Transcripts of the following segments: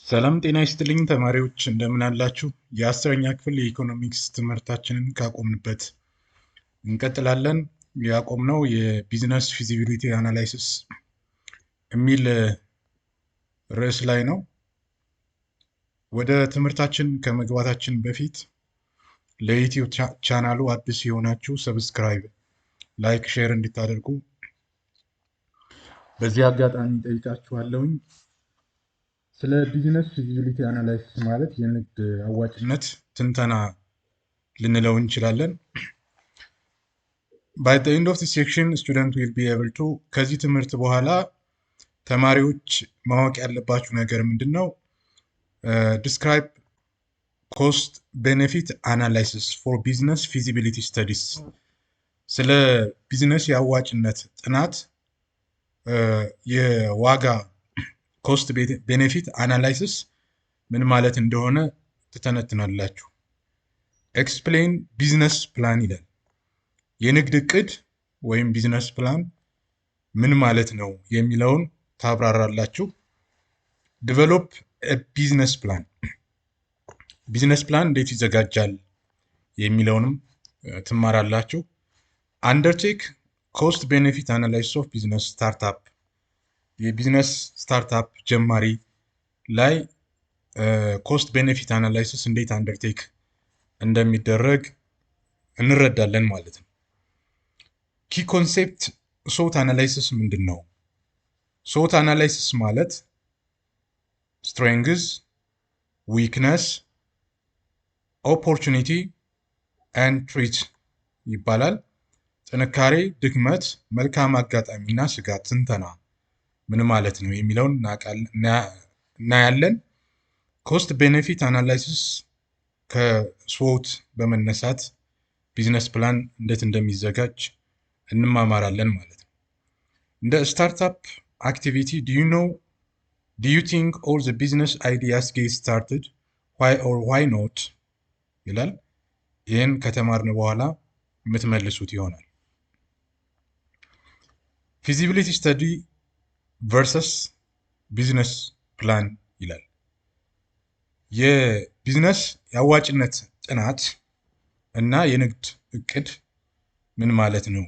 ሰላም ጤና ይስጥልኝ ተማሪዎች እንደምን አላችሁ? የአስረኛ ክፍል የኢኮኖሚክስ ትምህርታችንን ካቆምንበት እንቀጥላለን። ያቆምነው የቢዝነስ ፊዚቢሊቲ አናላይሲስ የሚል ርዕስ ላይ ነው። ወደ ትምህርታችን ከመግባታችን በፊት ለዩቲዩብ ቻናሉ አዲስ የሆናችሁ ሰብስክራይብ፣ ላይክ፣ ሼር እንድታደርጉ በዚህ አጋጣሚ ጠይቃችኋለሁኝ። ስለ ቢዝነስ ፊዚቢሊቲ አናላይሲስ ማለት የንግድ አዋጭነት ትንተና ልንለው እንችላለን። By the end of the section, student will be able to ከዚህ ትምህርት በኋላ ተማሪዎች ማወቅ ያለባችሁ ነገር ምንድነው? Describe cost benefit analysis for business feasibility studies። ስለ ቢዝነስ የአዋጭነት ጥናት የዋጋ ኮስት ቤኔፊት አናላይሲስ ምን ማለት እንደሆነ ትተነትናላችሁ። ኤክስፕሌን ቢዝነስ ፕላን ይላል። የንግድ እቅድ ወይም ቢዝነስ ፕላን ምን ማለት ነው የሚለውን ታብራራላችሁ። ዲቨሎፕ ቢዝነስ ፕላን፣ ቢዝነስ ፕላን እንዴት ይዘጋጃል የሚለውንም ትማራላችሁ። አንደርቴክ ኮስት ቤኔፊት አናላይሲስ ኦፍ ቢዝነስ ስታርታፕ፣ የቢዝነስ ስታርታፕ ጀማሪ ላይ ኮስት ቤኔፊት አናላይሲስ እንዴት አንደርቴክ እንደሚደረግ እንረዳለን ማለት ነው። ኪ ኮንሴፕት ሶት አናላይሲስ ምንድን ነው? ሶት አናላይሲስ ማለት ስትሬንግዝ፣ ዊክነስ፣ ኦፖርቹኒቲ ኤንድ ትሪት ይባላል። ጥንካሬ፣ ድክመት፣ መልካም አጋጣሚና ስጋት ትንተና ምን ማለት ነው የሚለውን እናያለን። ኮስት ቤኔፊት አናላይሲስ ከስዎት በመነሳት ቢዝነስ ፕላን እንዴት እንደሚዘጋጅ እንማማራለን ማለት ነው። እንደ ስታርታፕ አክቲቪቲ do you think all the business ideas get started, why or why not ይላል። ይህን ከተማርን በኋላ የምትመልሱት ይሆናል። ፊዚቢሊቲ ስተዲ ቨርሰስ ቢዝነስ ፕላን ይላል። የቢዝነስ የአዋጭነት ጥናት እና የንግድ እቅድ ምን ማለት ነው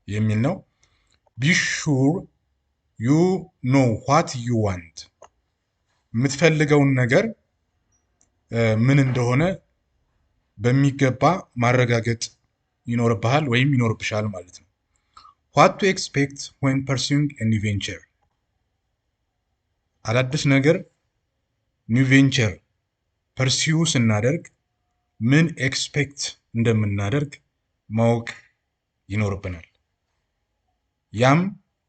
የሚል ነው። ቢ ሹር ዩ ኖ ዋት ዩ ዋንት፣ የምትፈልገውን ነገር ምን እንደሆነ በሚገባ ማረጋገጥ ይኖርብሃል ወይም ይኖርብሻል ማለት ነው። ዋት ቱ ኤክስፔክት ዌን ፐርሱዊንግ ኤ ኒው ቬንቸር፣ አዳዲስ ነገር ኒው ቬንቸር ፐርሲው ስናደርግ ምን ኤክስፔክት እንደምናደርግ ማወቅ ይኖርብናል። ያም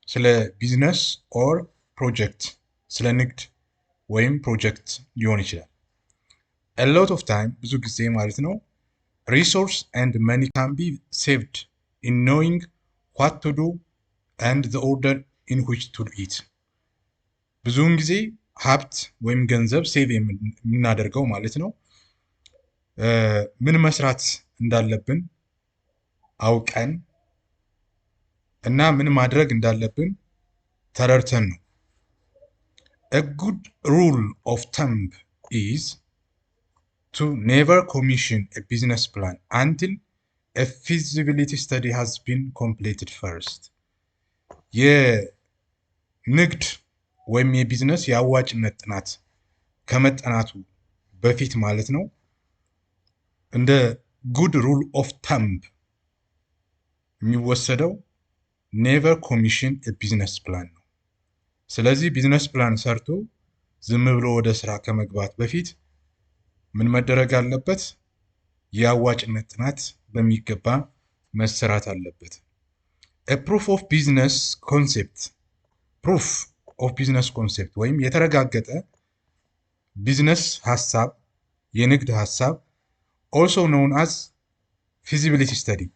ስለ ቢዝነስ ኦር ፕሮጀክት፣ ስለ ንግድ ወይም ፕሮጀክት ሊሆን ይችላል። a lot of time ብዙ ጊዜ ማለት ነው resource and money can be saved in knowing what to do and the order in which to do it። ብዙውን ጊዜ ሀብት ወይም ገንዘብ ሴቭ የምናደርገው ማለት ነው ምን መስራት እንዳለብን አውቀን እና ምን ማድረግ እንዳለብን ተረድተን ነው። a good rule of thumb is to never commission a business plan until a feasibility study has been completed first። የንግድ ወይም የቢዝነስ የአዋጭነት ጥናት ከመጠናቱ በፊት ማለት ነው እንደ ጉድ ሩል ኦፍ ተምብ የሚወሰደው ኔቨር ኮሚሽን ቢዝነስ ፕላን ነው። ስለዚህ ቢዝነስ ፕላን ሰርቶ ዝም ብሎ ወደ ስራ ከመግባት በፊት ምን መደረግ አለበት? የአዋጭነት ጥናት በሚገባ መሰራት አለበት። ፕሩፍ ኦፍ ቢዝነስ ኮንሴፕት፣ ፕሩፍ ኦፍ ቢዝነስ ኮንሴፕት ወይም የተረጋገጠ ቢዝነስ ሀሳብ፣ የንግድ ሀሳብ also known as feasibility study።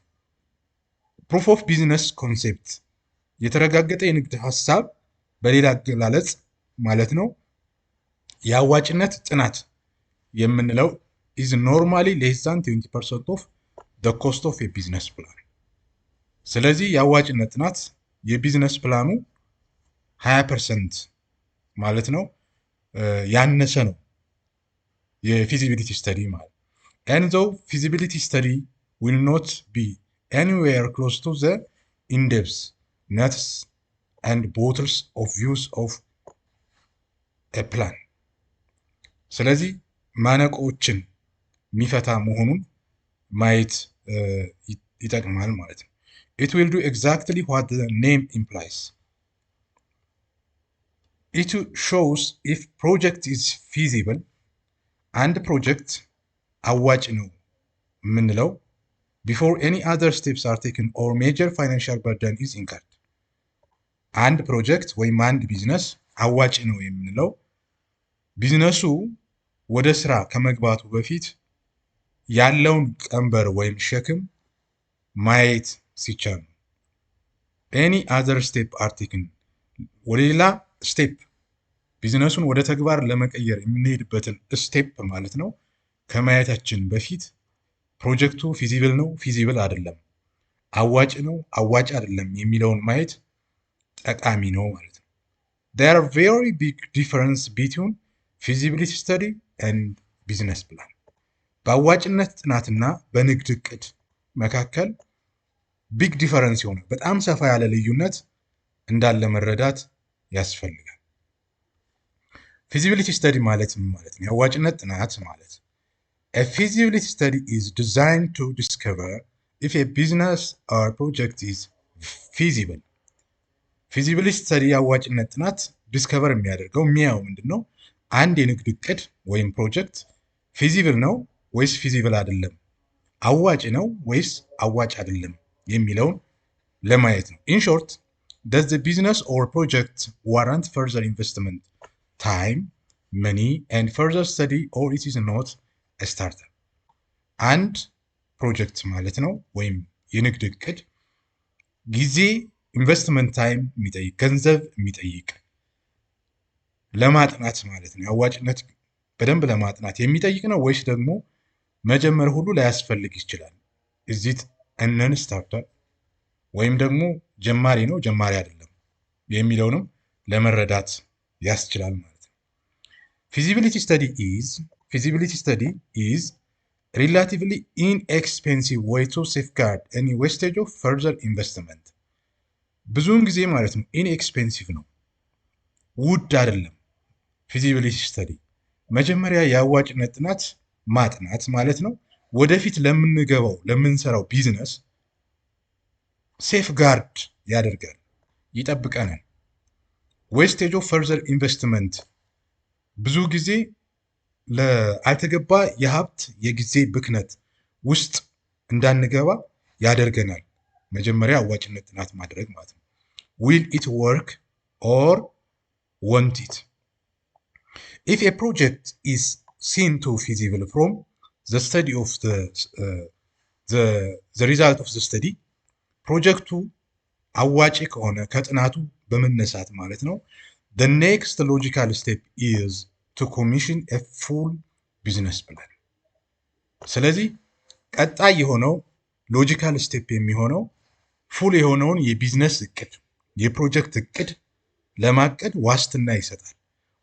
ፕሩፍ ኦፍ ቢዝነስ ኮንሴፕት የተረጋገጠ የንግድ ሀሳብ በሌላ አገላለጽ ማለት ነው የአዋጭነት ጥናት የምንለው is normally less than 20% of the cost of a business plan። ስለዚህ የአዋጭነት ጥናት የቢዝነስ ፕላኑ 20% ማለት ነው ያነሰ ነው የፊዚቢሊቲ ስተዲ ማለት። and though feasibility study will not be anywhere close to the in-depth nuts and bolts of views of a plan ስለዚህ ማነቆችን የሚፈታ መሆኑን ማየት ይጠቅማል ማለት ነው። it will do exactly what the name implies. it shows if project is feasible and project አዋጭ ነው የምንለው before any other steps are taken or major financial burden is incurred. አንድ ፕሮጀክት ወይም አንድ ቢዝነስ አዋጭ ነው የምንለው ቢዝነሱ ወደ ስራ ከመግባቱ በፊት ያለውን ቀንበር ወይም ሸክም ማየት ሲቻል ነው። any other step are taken ወደ ሌላ ስቴፕ ቢዝነሱን ወደ ተግባር ለመቀየር የምንሄድበትን ስቴፕ ማለት ነው ከማየታችን በፊት ፕሮጀክቱ ፊዚብል ነው ፊዚብል አይደለም፣ አዋጭ ነው አዋጭ አይደለም የሚለውን ማየት ጠቃሚ ነው ማለት ነው። there are very big difference between feasibility study and business plan. በአዋጭነት ጥናትና በንግድ እቅድ መካከል ቢግ ዲፈረንስ የሆነ በጣም ሰፋ ያለ ልዩነት እንዳለ መረዳት ያስፈልጋል። ፊዚቢሊቲ ስተዲ ማለት ምን ማለት ነው? የአዋጭነት ጥናት ማለት a feasibility study is designed to discover if a business or project is feasible. ፊዚቢሊቲ ስተዲ የአዋጭነት ጥናት ዲስከቨር የሚያደርገው የሚያየው ምንድን ነው? አንድ የንግድ እቅድ ወይም ፕሮጀክት ፊዚብል ነው ወይስ ፊዚብል አይደለም፣ አዋጭ ነው ወይስ አዋጭ አይደለም የሚለውን ለማየት ነው። in short, does the business or project warrant further investment, time, money and further study, or it is not a starter? አንድ ፕሮጀክት ማለት ነው ወይም የንግድ እቅድ ጊዜ፣ ኢንቨስትመንት ታይም የሚጠይቅ ገንዘብ የሚጠይቅ ለማጥናት ማለት ነው። የአዋጭነት በደንብ ለማጥናት የሚጠይቅ ነው ወይስ ደግሞ መጀመር ሁሉ ላያስፈልግ ይችላል? is it a non-starter ወይም ደግሞ ጀማሪ ነው ጀማሪ አይደለም የሚለውንም ለመረዳት ያስችላል ማለት ነው። feasibility study is relatively inexpensive way to safeguard any wastage of further investment. ብዙውን ጊዜ ማለት ነው ኢንኤክስፔንሲቭ ነው ውድ አይደለም። ፊዚቢሊቲ ስተዲ መጀመሪያ የአዋጭነት ጥናት ማጥናት ማለት ነው ወደፊት ለምንገባው ለምንሰራው ቢዝነስ ሴፍ ጋርድ ያደርጋል ይጠብቀናል። ዌስቴጅ ኦፍ ፈርዘር ኢንቨስትመንት ብዙ ጊዜ ለአልተገባ የሀብት የጊዜ ብክነት ውስጥ እንዳንገባ ያደርገናል። መጀመሪያ አዋጭነት ጥናት ማድረግ ማለት ነው። will it work or won't it? if a project is seen to feasible from the study of the result of the study, ፕሮጀክቱ አዋጭ ከሆነ ከጥናቱ በመነሳት ማለት ነው the next logical step is to commission a full business plan. ስለዚህ ቀጣይ የሆነው ሎጂካል ስቴፕ የሚሆነው ፉል የሆነውን የቢዝነስ እቅድ የፕሮጀክት እቅድ ለማቀድ ዋስትና ይሰጣል።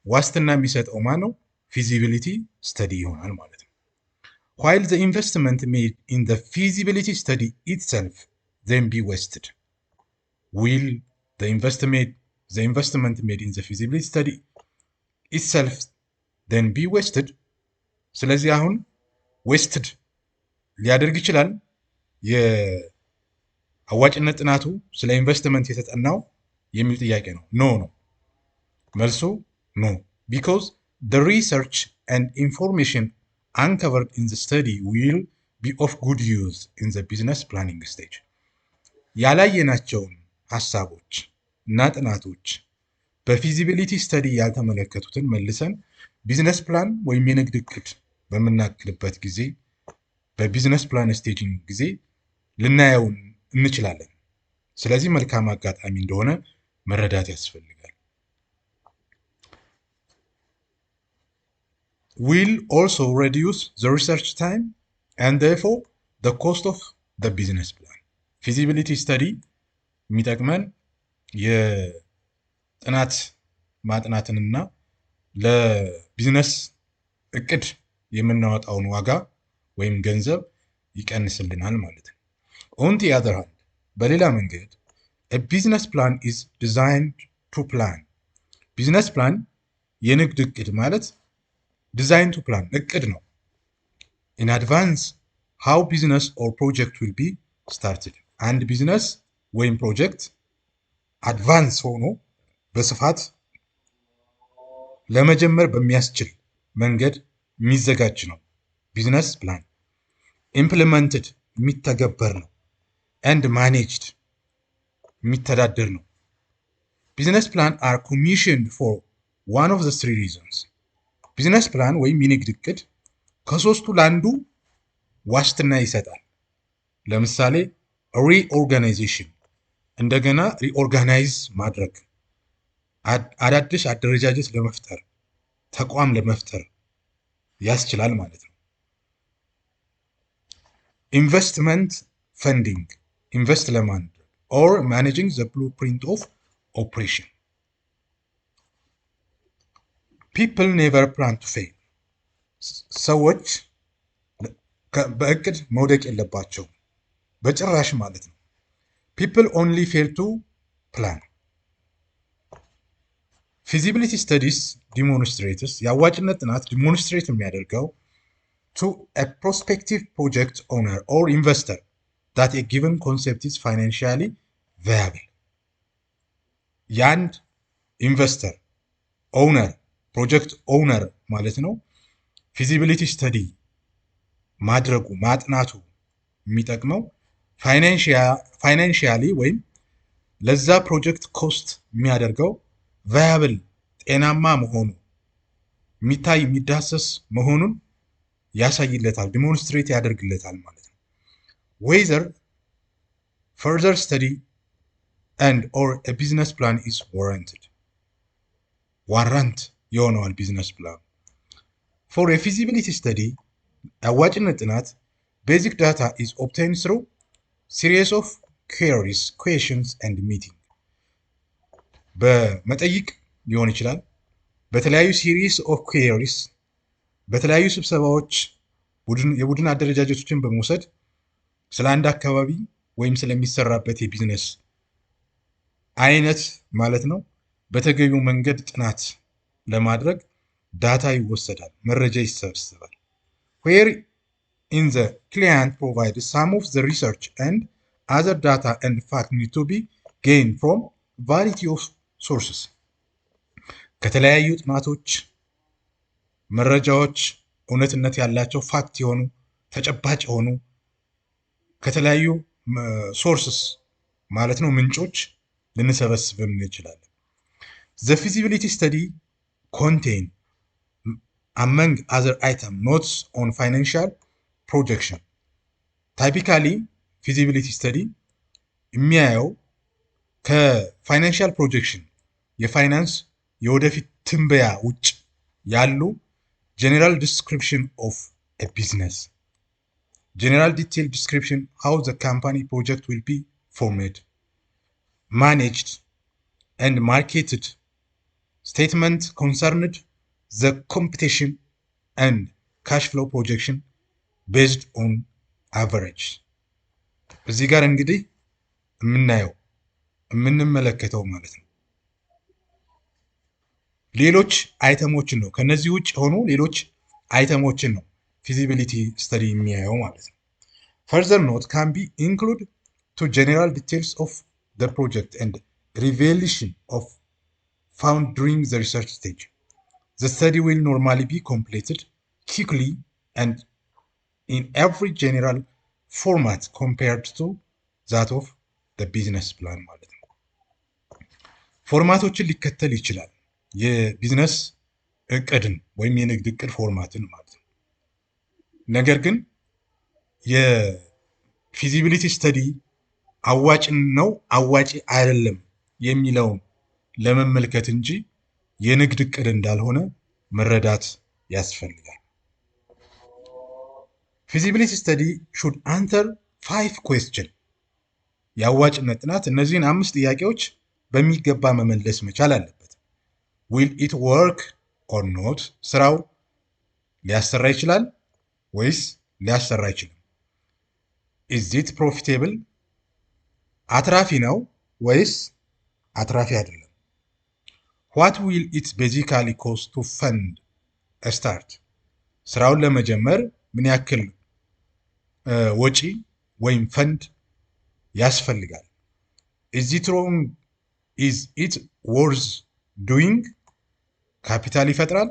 ዋስትና የሚሰጠው ማን ነው? ፊዚቢሊቲ ስተዲ ይሆናል ማለት ነው። while the investment made in the feasibility study itself then be wasted, will the investment made in the feasibility study itself then be wasted? ስለዚህ አሁን ዌስትድ ሊያደርግ ይችላል የአዋጭነት ጥናቱ ስለ ኢንቨስትመንት የተጠናው የሚል ጥያቄ ነው። ኖ ነው መልሱ ኖ። because the research and information uncovered in the study will be of good use in the business planning stage. ያላየናቸውን ሀሳቦች እና ጥናቶች በፊዚቢሊቲ ስተዲ ያልተመለከቱትን መልሰን ቢዝነስ ፕላን ወይም የንግድ እቅድ በምናቅድበት ጊዜ በቢዝነስ ፕላን ስቴጂንግ ጊዜ ልናየው እንችላለን። ስለዚህ መልካም አጋጣሚ እንደሆነ መረዳት ያስፈልጋል። will also reduce the research time and therefore the cost of the business plan. ፊዚቢሊቲ ስተዲ የሚጠቅመን የጥናት ማጥናትንና ለቢዝነስ እቅድ የምናወጣውን ዋጋ ወይም ገንዘብ ይቀንስልናል ማለት ነው። ኦን ዲ አዘር ሃንድ በሌላ መንገድ ቢዝነስ ፕላን ኢዝ ዲዛይንድ ቱ ፕላን። ቢዝነስ ፕላን የንግድ እቅድ ማለት ዲዛይን ቱ ፕላን እቅድ ነው። ኢን አድቫንስ ሃው ቢዝነስ ኦር ፕሮጀክት ዊል ቢ ስታርትድ። አንድ ቢዝነስ ወይም ፕሮጀክት አድቫንስ ሆኖ በስፋት ለመጀመር በሚያስችል መንገድ የሚዘጋጅ ነው ቢዝነስ ፕላን። ኢምፕሊመንትድ የሚተገበር ነው። ኤንድ ማኔጅድ የሚተዳደር ነው። ቢዝነስ ፕላን አር ኮሚሽንድ ፎር ዋን ኦፍ ዘ ትሪ ሪዝንስ። ቢዝነስ ፕላን ወይም የንግድ እቅድ ከሶስቱ ለአንዱ ዋስትና ይሰጣል። ለምሳሌ ሪኦርጋናይዜሽን፣ እንደገና ሪኦርጋናይዝ ማድረግ፣ አዳዲስ አደረጃጀት ለመፍጠር ተቋም ለመፍጠር ያስችላል ማለት ነው። ኢንቨስትመንት ፈንዲንግ፣ ኢንቨስት ለማድረግ ኦር ማኔጂንግ ዘ ብሉፕሪንት ኦፍ ኦፕሬሽን። ፒፕል ኔቨር ፕላን ቱ ፌል። ሰዎች በእቅድ መውደቅ የለባቸውም በጭራሽ ማለት ነው። ፒፕል ኦንሊ ፌል ቱ ፕላን። ፊዚቢሊቲ ስተዲስ ዲሞንስትሬትስ፣ የአዋጭነት ጥናት ዲሞንስትሬት የሚያደርገው ቱ a prospective project owner or investor that a given concept is financially viable። የአንድ ኢንቨስተር ኦውነር ፕሮጀክት ኦውነር ማለት ነው ፊዚቢሊቲ ስተዲ ማድረጉ ማጥናቱ የሚጠቅመው ፋይናንሺያሊ ወይም ለዛ ፕሮጀክት ኮስት የሚያደርገው ቫያብል ጤናማ መሆኑ የሚታይ የሚዳሰስ መሆኑን ያሳይለታል፣ ዲሞንስትሬት ያደርግለታል ማለት ነው። ዌዘር ፈርዘር ስተዲ ኤንድ ኦር ኤ ቢዝነስ ፕላን ኢዝ ዋራንትድ። ዋራንት የሆነዋል ቢዝነስ ፕላን። ፎር ኤ ፊዚቢሊቲ ስተዲ የአዋጭነት ጥናት ቤዚክ ዳታ ኢዝ ኦብቴን ስሩ ሲሪየስ ኦፍ ኩዌሪስ ኩዌሽንስ ኤንድ ሚቲንግ። በመጠይቅ ሊሆን ይችላል፣ በተለያዩ ሲሪስ ኦፍ ኩዌሪስ በተለያዩ ስብሰባዎች የቡድን አደረጃጀቶችን በመውሰድ ስለ አንድ አካባቢ ወይም ስለሚሰራበት የቢዝነስ አይነት ማለት ነው በተገቢው መንገድ ጥናት ለማድረግ ዳታ ይወሰዳል፣ መረጃ ይሰበሰባል። where in the client provides some of the research and other data and fact need to be gained from variety of sources። ከተለያዩ ጥናቶች መረጃዎች እውነትነት ያላቸው ፋክት የሆኑ ተጨባጭ የሆኑ ከተለያዩ ሶርስስ ማለት ነው ምንጮች ልንሰበስብ እንችላለን። The feasibility study contain among other items notes on financial projection። typically feasibility study የሚያየው ከፋይናንሻል ፕሮጀክሽን የፋይናንስ የወደፊት ትንበያ ውጭ ያሉ general description of a business, general detailed description how the company project will be formed, managed and marketed, statement concerned the competition and cash flow projection based on average። እዚህ ጋር እንግዲህ የምናየው የምንመለከተው ማለት ነው ሌሎች አይተሞችን ነው። ከነዚህ ውጭ የሆኑ ሌሎች አይተሞችን ነው ፊዚቢሊቲ ስተዲ የሚያየው ማለት ነው። ፈርዘር ኖት ካን ቢ ኢንክሉድ ቱ ጀነራል ዲቴልስ ኦፍ ዘ ፕሮጀክት ኤንድ ሪቬሌሽን ኦፍ ፋውንድ ዱሪንግ ዘ ሪሰርች ስቴጅ። ዘ ስተዲ ዊል ኖርማሊ ቢ ኮምፕሌትድ ኪክሊ ኤንድ ኢን ኤቭሪ ጀነራል ፎርማት ኮምፔርድ ቱ ዛት ኦፍ ዘ ቢዝነስ ፕላን ማለት ነው። ፎርማቶችን ሊከተል ይችላል የቢዝነስ እቅድን ወይም የንግድ እቅድ ፎርማትን ማለት ነው። ነገር ግን የፊዚቢሊቲ ስተዲ አዋጭ ነው አዋጭ አይደለም የሚለውን ለመመልከት እንጂ የንግድ እቅድ እንዳልሆነ መረዳት ያስፈልጋል። ፊዚቢሊቲ ስተዲ ሹድ አንሰር 5 questions። የአዋጭነት ጥናት እነዚህን 5 ጥያቄዎች በሚገባ መመለስ መቻል አለበት። Will it work ኦር ኖት? ስራው ሊያሰራ ይችላል ወይስ ሊያሰራ አይችልም? ኢዝ ኢት ፕሮፊቴብል? አትራፊ ነው ወይስ አትራፊ አይደለም? ዋት ዊል ኢት ቤዚካሊ ኮስት ቱ ፈንድ ስታርት? ስራውን ለመጀመር ምን ያክል ወጪ ወይም ፈንድ ያስፈልጋል? ኢዝ ኢት ሮንግ? ኢዝ ኢት ወርዝ ዱይንግ? ካፒታል ይፈጥራል?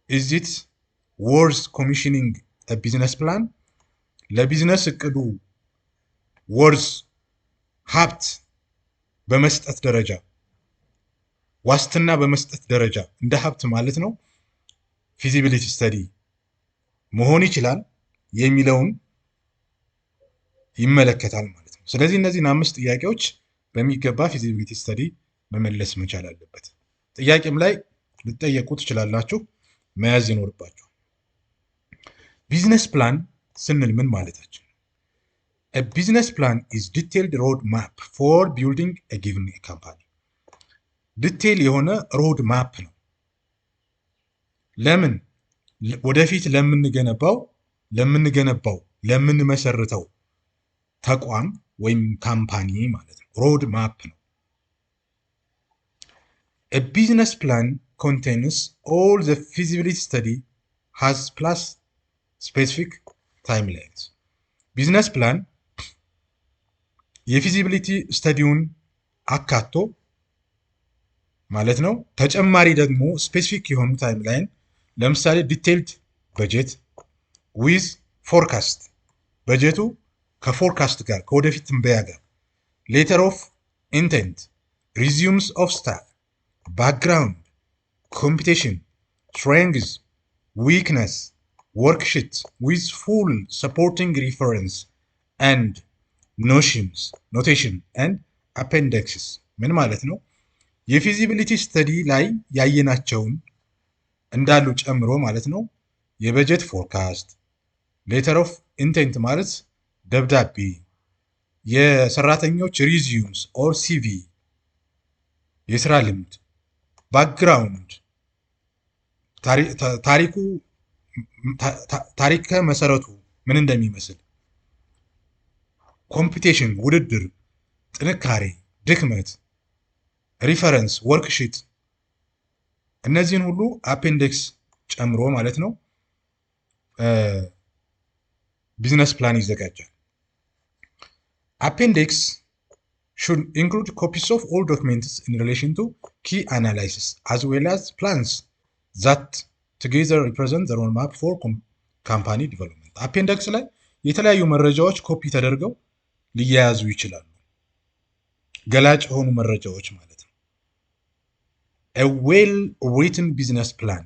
ኢዝ ኢት ወርዝ ኮሚሽኒንግ ቢዝነስ ፕላን? ለቢዝነስ እቅዱ ወርዝ ሀብት በመስጠት ደረጃ ዋስትና በመስጠት ደረጃ እንደ ሀብት ማለት ነው ፊዚቢሊቲ ስተዲ መሆን ይችላል የሚለውን ይመለከታል ማለት ነው። ስለዚህ እነዚህን 5 ጥያቄዎች በሚገባ ፊዚቢሊቲ ስተዲ መመለስ መቻል አለበት። ጥያቄም ላይ ልትጠየቁ ትችላላችሁ፣ መያዝ ይኖርባችሁ። ቢዝነስ ፕላን ስንል ምን ማለታችን ነው? A business plan is detailed road map for building a given company. ዲቴይል የሆነ ሮድ ማፕ ነው። ለምን? ወደፊት ለምንመሰርተው ተቋም ወይም ካምፓኒ ማለት ነው። ሮድ ማፕ ነው። A business plan contains all the feasibility study has plus specific timelines. ቢዝነስ ፕላን የፊዚቢሊቲ ስተዲውን አካቶ ማለት ነው። ተጨማሪ ደግሞ ስፔሲፊክ የሆኑ ታይምላይን፣ ለምሳሌ ዲቴይልድ በጀት ዊዝ ፎርካስት፣ በጀቱ ከፎርካስት ጋር ከወደፊት ትንበያ ጋር፣ ሌተር ኦፍ ኢንቴንት፣ ሪዚዩምስ ኦፍ ስታፍ፣ ባክግራውንድ፣ ኮምፒቴሽን፣ ስትሬንግዝ፣ ዊክነስ፣ ወርክሺት ዊዝ ፉል ሰፖርቲንግ ሪፈረንስ ኤንድ ኖቴሽን ኤንድ አፔንዲክስስ። ምን ማለት ነው? የፊዚቢሊቲ ስተዲ ላይ ያየናቸውን እንዳሉ ጨምሮ ማለት ነው። የበጀት ፎርካስት፣ ሌተር ኦፍ ኢንቴንት ማለት ደብዳቤ፣ የሰራተኞች ሪዚዩምስ ኦር ሲቪ፣ የስራ ልምድ፣ ባክግራውንድ ታሪከ መሰረቱ ምን እንደሚመስል፣ ኮምፒቴሽን ውድድር፣ ጥንካሬ፣ ድክመት፣ ሪፈረንስ፣ ወርክሺት፣ እነዚህን ሁሉ አፔንዲክስ ጨምሮ ማለት ነው ቢዝነስ ፕላን ይዘጋጃል። አፔንዲክስ should include copies of all documents in relation to key analysis as well as plans that together represent the roadmap for company development. አፔንዲክስ ላይ የተለያዩ መረጃዎች ኮፒ ተደርገው ሊያያዙ ይችላሉ። ገላጭ የሆኑ መረጃዎች ማለት ነው። A well-written business plan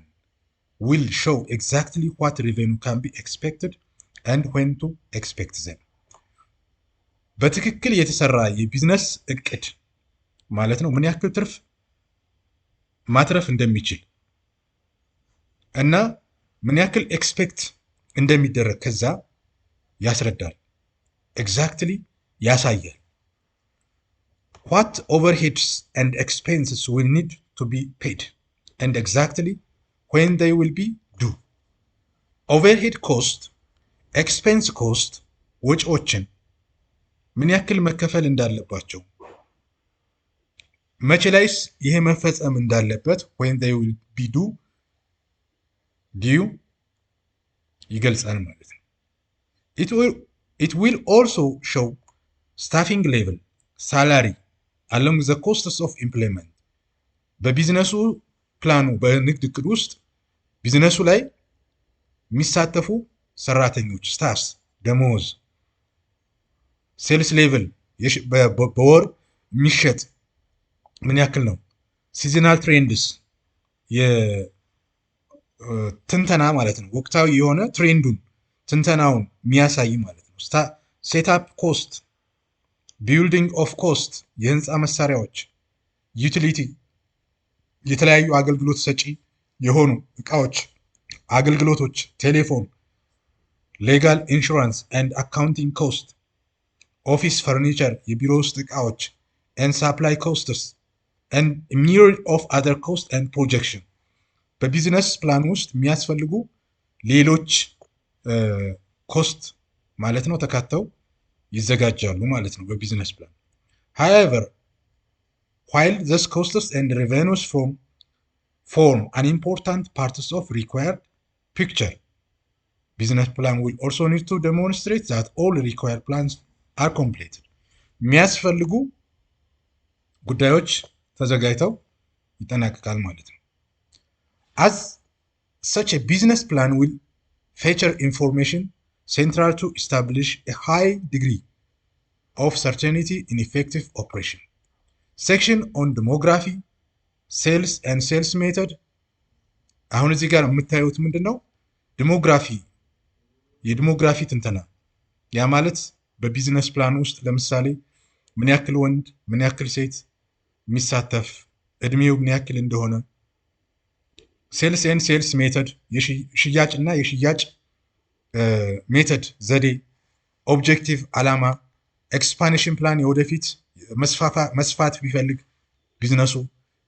will show exactly what revenue can be expected and when to expect them. በትክክል የተሰራ የቢዝነስ እቅድ ማለት ነው ምን ያክል ትርፍ ማትረፍ እንደሚችል እና ምን ያክል ኤክስፔክት እንደሚደረግ ከዛ ያስረዳል። ኤግዛክትሊ ያሳያል። What overheads and expenses will need to be paid and exactly when they will be due. Overhead cost, expense cost ወጪዎችን ምን ያክል መከፈል እንዳለባቸው፣ መቼ ላይስ ይሄ መፈጸም እንዳለበት when they will be due ይገልጻል ማለት ነው። It will also show staffing level, salary along the costs of employment. በቢዝነሱ ፕላኑ በንግድ እቅድ ውስጥ ቢዝነሱ ላይ የሚሳተፉ ሰራተኞች ስታፍስ ደሞዝ፣ ሴልስ ሌቭል በወር የሚሸጥ ምን ያክል ነው፣ ሲዝናል ትሬንድስ የትንተና ማለት ነው። ወቅታዊ የሆነ ትሬንዱን ትንተናውን የሚያሳይ ማለት ነው። ሴትአፕ ኮስት፣ ቢልዲንግ ኦፍ ኮስት የህንፃ መሳሪያዎች፣ ዩቲሊቲ የተለያዩ አገልግሎት ሰጪ የሆኑ እቃዎች አገልግሎቶች፣ ቴሌፎን፣ ሌጋል ኢንሹራንስ ኤንድ አካውንቲንግ ኮስት፣ ኦፊስ ፈርኒቸር የቢሮ ውስጥ እቃዎች ኤንድ ሳፕላይ ኮስትስ ኤንድ ሚሪድ ኦፍ አዘር ኮስት ኤንድ ፕሮጀክሽን በቢዝነስ ፕላን ውስጥ የሚያስፈልጉ ሌሎች ኮስት ማለት ነው ተካተው ይዘጋጃሉ ማለት ነው በቢዝነስ ፕላን። however while these costs and revenues form an important parts of required picture, business plan will also need to demonstrate that all required plans are completed. የሚያስፈልጉ ጉዳዮች ተዘጋጅተው ይጠናቀቃል ማለት ነው። as such a business plan will feature information central to establish a high degree of certainty in effective operation. section on demography, sales and sales method. አሁን እዚህ ጋር የምታዩት ምንድነው? የዲሞግራፊ ትንተና። ያ ማለት በቢዝነስ ፕላን ውስጥ ለምሳሌ ምን ያክል ወንድ ምን ያክል ሴት የሚሳተፍ እድሜው ምን ያክል እንደሆነ፣ ሴልስ ኤንድ ሴልስ ሜተድ የሽያጭ እና የሽያጭ ሜተድ ዘዴ፣ ኦብጀክቲቭ ዓላማ፣ ኤክስፓንሽን ፕላን የወደፊት መስፋት ቢፈልግ ቢዝነሱ፣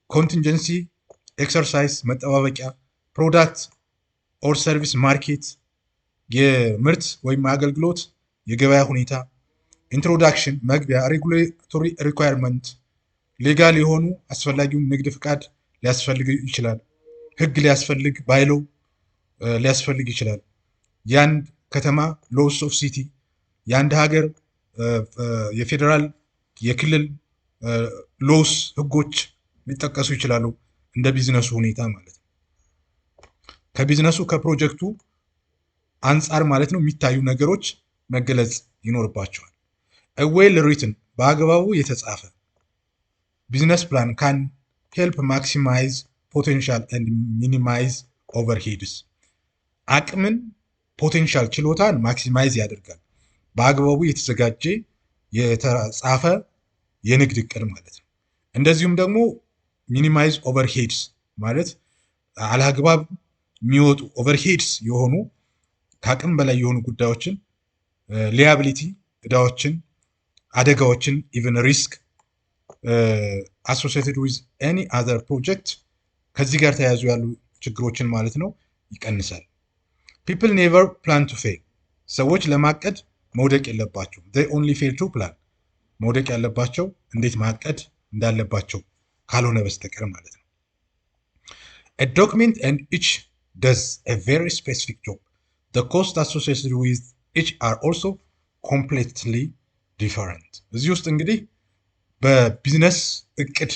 ኮንቲንጀንሲ ኤክሰርሳይዝ መጠባበቂያ፣ ፕሮዳክት ኦር ሰርቪስ ማርኬት የምርት ወይም አገልግሎት የገበያ ሁኔታ፣ ኢንትሮዳክሽን መግቢያ፣ ሬጉሌቶሪ ሪኳየርመንት ሌጋል የሆኑ አስፈላጊውን ንግድ ፍቃድ ሊያስፈልግ ይችላል። ህግ ሊያስፈልግ ባይሎ ሊያስፈልግ ይችላል። የአንድ ከተማ ሎስ ኦፍ ሲቲ፣ የአንድ ሀገር የፌዴራል የክልል ሎስ ህጎች ሊጠቀሱ ይችላሉ። እንደ ቢዝነሱ ሁኔታ ማለት ነው። ከቢዝነሱ ከፕሮጀክቱ አንጻር ማለት ነው የሚታዩ ነገሮች መገለጽ ይኖርባቸዋል። a well written በአግባቡ የተጻፈ ቢዝነስ ፕላን can help maximize potential and minimize overheads። አቅምን ፖቴንሻል ችሎታን ማክሲማይዝ ያደርጋል። በአግባቡ የተዘጋጀ የተጻፈ የንግድ እቅድ ማለት ነው። እንደዚሁም ደግሞ ሚኒማይዝ ኦቨርሄድስ ማለት አላግባብ የሚወጡ ኦቨርሄድስ የሆኑ ከአቅም በላይ የሆኑ ጉዳዮችን፣ ሊያቢሊቲ እዳዎችን፣ አደጋዎችን፣ ኢቨን ሪስክ አሶሲየትድ ዊዝ ኤኒ አዘር ፕሮጀክት ከዚህ ጋር ተያያዙ ያሉ ችግሮችን ማለት ነው ይቀንሳል። ፒፕል ኔቨር ፕላን ቱ ፌል። ሰዎች ለማቀድ መውደቅ የለባቸውም። they only fail to plan። መውደቅ ያለባቸው እንዴት ማቀድ እንዳለባቸው ካልሆነ በስተቀር ማለት ነው። a document and each does a very specific job. the costs associated with each are also completely different። እዚህ ውስጥ እንግዲህ በቢዝነስ እቅድ